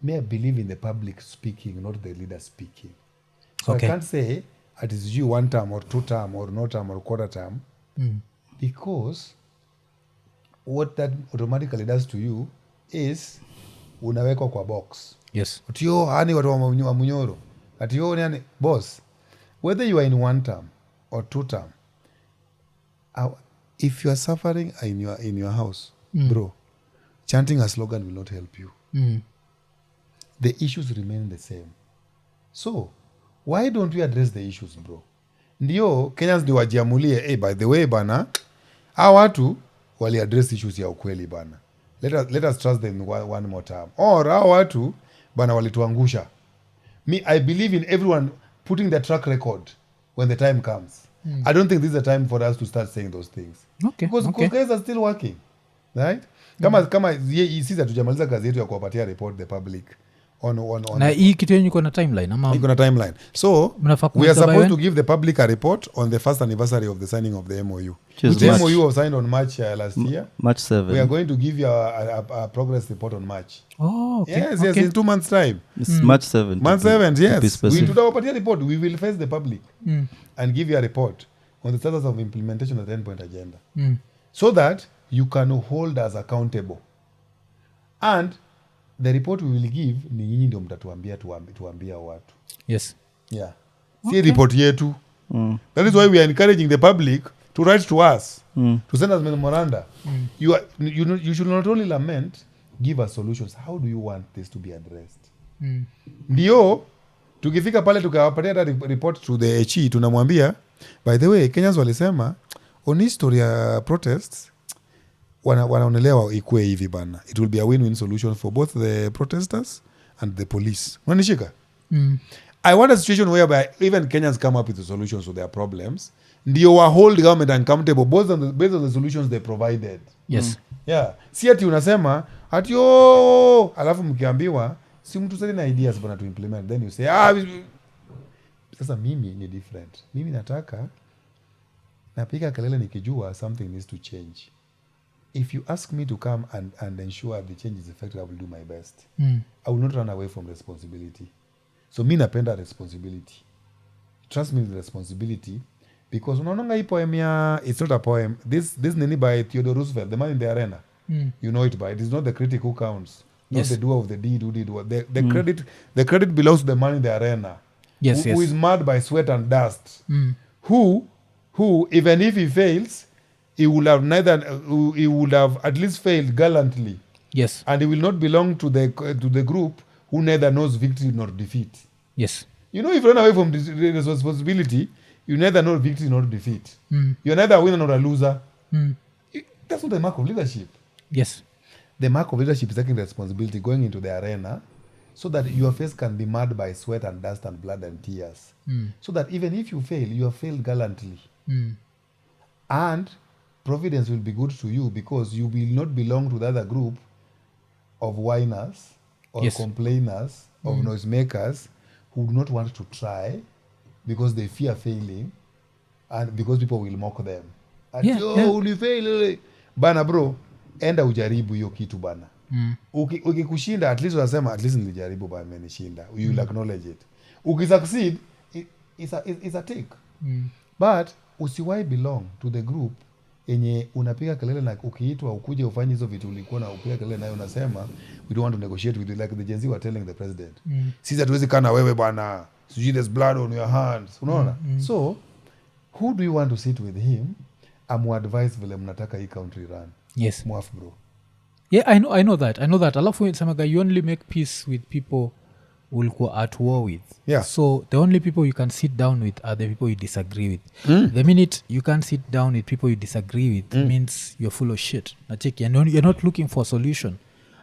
May I believe in the public speaking, not the leader speaking. So I can't say it is you 1 term or 2 term or no term or quarter term, because what that automatically does to you is unawekwa kwa box. Yes. Atio hani watu wa munyoro. Atio ni boss. Whether you are in 1 term or 2 term, if you are suffering in your house, bro, chanting a slogan will not help you. The issues remain the same. So, why don't we address the issues, bro? Ndio, Kenyans ndio wajiamulie, by the way, bana, hawa watu wali address issues ya ukweli, bana. Let us trust them one more time. Or hawa watu, bana, walituangusha. Me, I believe in everyone putting their track record when the time comes. I don't think this is the time for us to start saying those things. Because guys are still working. Right? Kama sisi hatujamaliza kazi yetu ya kuwapatia report the public on na hii kitu yenye iko na timeline ama iko na timeline. So we are supposed to give the public a report on the first anniversary of the signing of the MOU. The MOU was signed on March last year. March 7. We are going to give you a progress report on March. Oh, okay. Yes, in 2 months time. It's March 7. March 7, yes. We tutawapatia report. We will face the public and give you a report on the status of implementation of the 10-point agenda. So that you can hold us accountable. And the report we will give ni nyinyi ndio mtatuambia tuambia watu. Yes. Yeah. See report yetu. That is why we are encouraging the public to write to us. To send us memoranda. You should not only lament, give us solutions. How do you want this to be addressed? Ndio tukifika pale tukawapatia report to the HE tunamwambia, by the way, Kenyans walisema on history ya protests wanaonelewa ikue hivi bana. It will be a win-win solution for both the protesters and the police. Unanishika? I want a situation whereby even Kenyans come up with the solutions to their problems. Ndio wa hold government accountable based on the solutions they provided. Yes. Yeah. Si ati unasema ati alafu mkiambiwa si mtu sasa na ideas bana to implement, then you say sasa mimi ni different. Mimi nataka napiga kelele nikijua something needs to change. if you ask me to come and ensure the change is effective, I will do my best. I will not run away from responsibility. So mi napenda responsibility. Trust me with responsibility. Because unaonanga hii poem ya, it's not a poem. This Nini by Theodore Roosevelt, The Man in the Arena. You know it by. It is not the critic who counts. Not the doer of the deed who did what. The credit belongs to the man in the arena. Yes, who is marred by sweat and dust. Who even if he fails, he would have at least failed gallantly. Yes. And he will not belong to the group who neither knows victory nor defeat. Yes. You know, if you run away from the responsibility, you neither know victory nor defeat. You're neither a winner nor a loser. That's not the mark of leadership. Yes. The mark of leadership is taking responsibility, going into the arena, so that your face can be marred by sweat and dust and blood and tears. So that even if you fail, you have failed gallantly. And providence will be good to you because you will not belong to the other group of whiners or complainers, of noisemakers who do not want to try because they fear failing and because people will mock them. And ulifail. Bana bro, enda ujaribu hiyo kitu bana. Ukikushinda at least unasema at least nilijaribu bana menishinda. You will acknowledge it. Ukisucceed, it's a take. But usiwai belong to the group yenye unapiga kelele na ukiitwa ukuje ufanye hizo vitu ulikuwa na upiga kelele nayo unasema we don't want to negotiate with you, like the Gen Z were telling the president. Sisi hatuwezi kana wewe bana. Sijui there's blood on your hands. Unaona? So who do you want to sit with him? Advise vile mnataka hii country run. Yes. Mwaf bro. Yeah, I know that. Alafu semaga you only make peace with people ulikuwa at war with. Yeah. So the only people you can sit down with are the people you disagree with. The minute you can't sit down with people you disagree with means you're full of shit. You're not looking for a solution.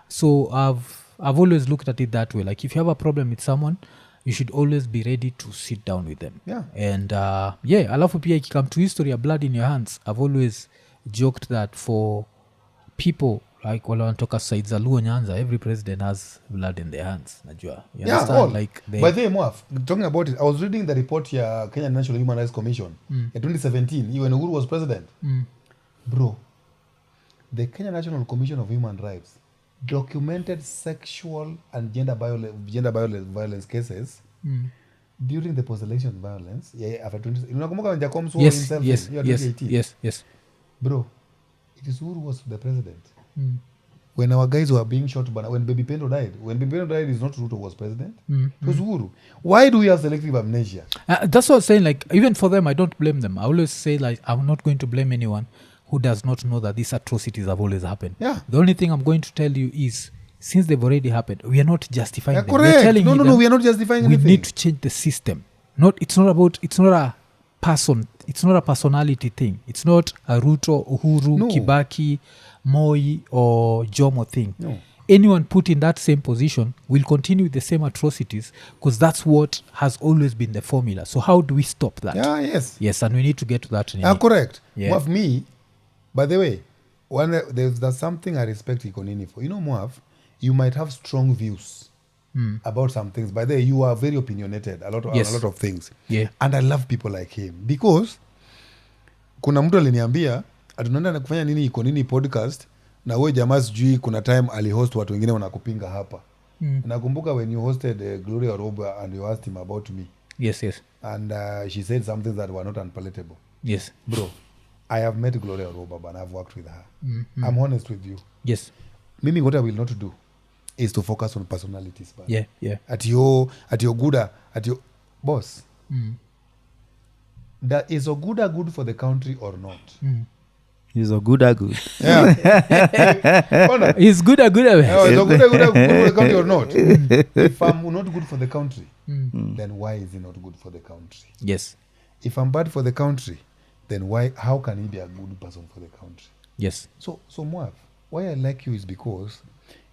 So I've always looked at it that way. Like if you have a problem with someone, you should always be ready to sit down with them. Yeah. And alafu pia ikikam to history of blood in your hands, I've always joked that for people like wale wanatoka side za Luo Nyanza, every president has blood in their hands. Najua. You understand? Like by the way, Mwaf, talking about it, I was reading the report ya Kenya National Human Rights Commission in 2017, when Uhuru was president. Bro, the Kenya National Commission of Human Rights documented sexual and gender violence cases during the post-election violence. After 20. Unakumbuka when Jacom's war himself in 2018? Yes. Bro, it is Uhuru was the president. When our guys were being shot, when Baby Pendo died, it's not Ruto was president. It was Uhuru. Why do we have selective amnesia? That's what I'm saying. Like even for them, I don't blame them. I always say like I'm not going to blame anyone who does not know that these atrocities have always happened. Yeah. The only thing I'm going to tell you is, since they've already happened, we are not justifying them. Correct. We're telling no, we are not justifying anything. We need to change the system. It's not a person. It's not a personality thing. It's not a Ruto, Uhuru, Kibaki, Moi, or Jomo thing. No. Anyone put in that same position will continue with the same atrocities because that's what has always been the formula. So how do we stop that? Yeah, yes. Yes, and we need to get to that. Correct. Yeah. Muaf, me, by the way, there's something I respect Nini for. You know, Muaf, you might have strong views about some things. By the way, you are very opinionated on a lot of things. Yeah. And I love people like him because kuna mtu aliniambia atunaenda kufanya nini Nini podcast na wewe jamaa sijui kuna time alihost watu wengine wanakupinga hapa. Nakumbuka when you hosted Gloria Oruba and you asked him about me. Yes. And she said some things that were not unpalatable. Yes. Bro, I have met Gloria Oruba and I've worked with her. I'm honest with you. Yes. Maybe what I will not do is to focus on personalities. But yeah. At your Oguda, at your boss. That is Oguda good for the country or not? He's Oguda good. Yeah. He's good. Is Oguda good for the country or not? If I'm not good for the country, then why is he not good for the country? Yes. If I'm bad for the country, then how can he be a good person for the country? Yes. So Moab, why I like you is because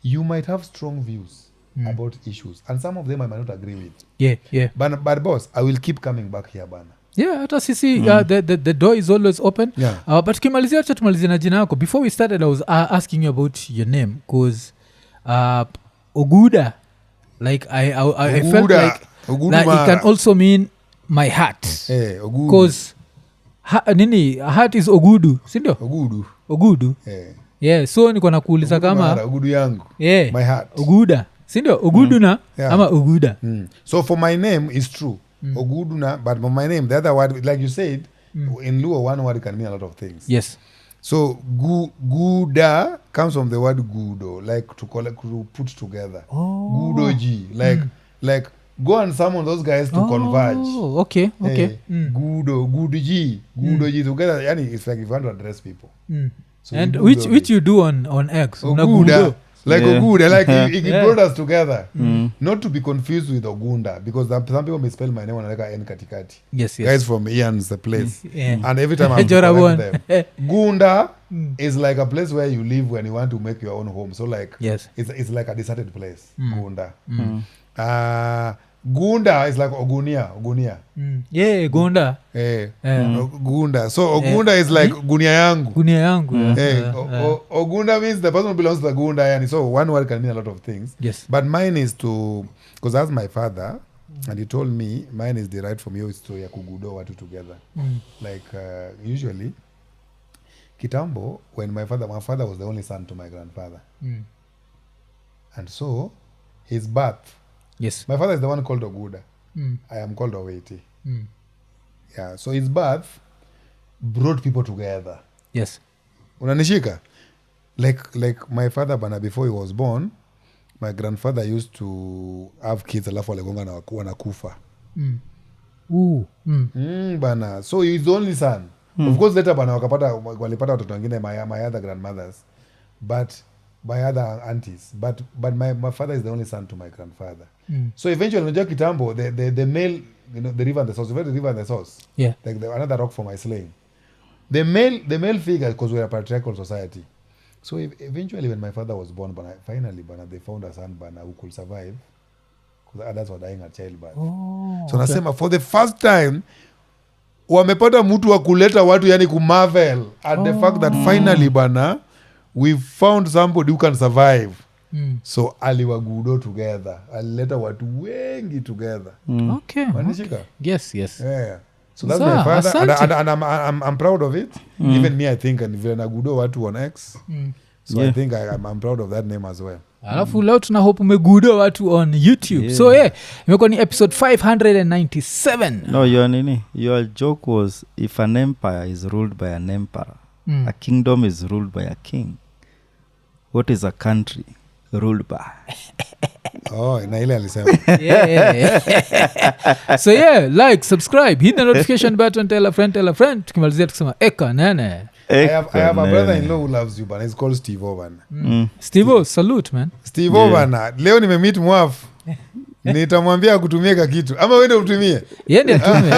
you might have strong views about issues, and some of them I might not agree with. Yeah. But boss, I will keep coming back here, bana. Yeah, hata sisi the door is always open. Yeah. But kimalizia acha tumalizie na jina yako. Before we started, I was asking you about your name because Oguda, like I felt like it can also mean my heart. Hey, because Nini heart is Ogudu, sindio? Ogudu. Yeah. yeah, so niko nakuuliza kama ugudu yangu, yeah, my heart. Oguda sindio Oguduna ama Oguda. So for my name is true, Oguduna, but for my name the other word like you said, in Luo one word can mean a lot of things. Yes. So Guda comes from the word gudo, like to put together. Gudoji, like go and summon those guys to converge. Okay. Gudoji together. Yani it's like if you want to address people. So and which you do on X? Oguda. Like Oguda, like it brought us together. Not to be confused with Ogunda, because some people misspell my name like N katikati. Yes. Guys from Ian's the place. And every time I'm correct them. Gunda is like a place where you live when you want to make your own home. So like it's like a deserted place. Gunda. Gunda is like Ogunia. Yeah, Gunda. Gunda. So Ogunda is like Gunia yangu. Ogunda means the person who belongs to the Gunda. Yani. So one word can mean a lot of things. Yes. But mine is to, because that's my father, and he told me mine is derived from you, is to yakugudo watu together. Like usually, kitambo, when my father was the only son to my grandfather. And so, his birth, yes, my father is the one called Oguda. I am called Oweti. Yeah, so his birth brought people together. Yes. Unanishika? Like my father bana, before he was born, my grandfather used to have kids alafu walegonga na wanakufa. Bana. So he's the only son. Of course later bana walipata watoto wengine, my other grandmothers, but by other aunties, but my father is the only son to my grandfather. So eventually unajua kitambo the male, the river and the source, the river and the source, like another rock for my slaying, the male figure, because we are a patriarchal society. So eventually when my father was born, finally they found a son who could survive, because others were dying at childbirth. So nasema for the first time wamepata mtu wa kuleta watu, yani kumarvel at the fact that finally we found somebody who can survive. So aliwagudo together, alileta watu wengi together. Okay. Yes. Yeah. So that's my father, and I'm proud of it. Even me, I think, and vile nagudo watu on X. So I think I'm proud of that name as well. Alafu leo tuna hope umegudo watu on YouTube. So imekuwa ni episode 597. No, your joke was, if an empire is ruled by an emperor, a kingdom is ruled by a king, what is a country ruled by? Na ile alisema. So like, subscribe, hit the notification button, tell a friend. Tukimalizia tukisema eka nene. I have a brother-in-law who loves you, bana. He's called Steve Ovan. Steve, salute, man. Steve Ovan. Leo nimemeet mwafu. Nitamwambia kutumia kitu. Ama wewe ndio utumie. Yeye ndiye atumie.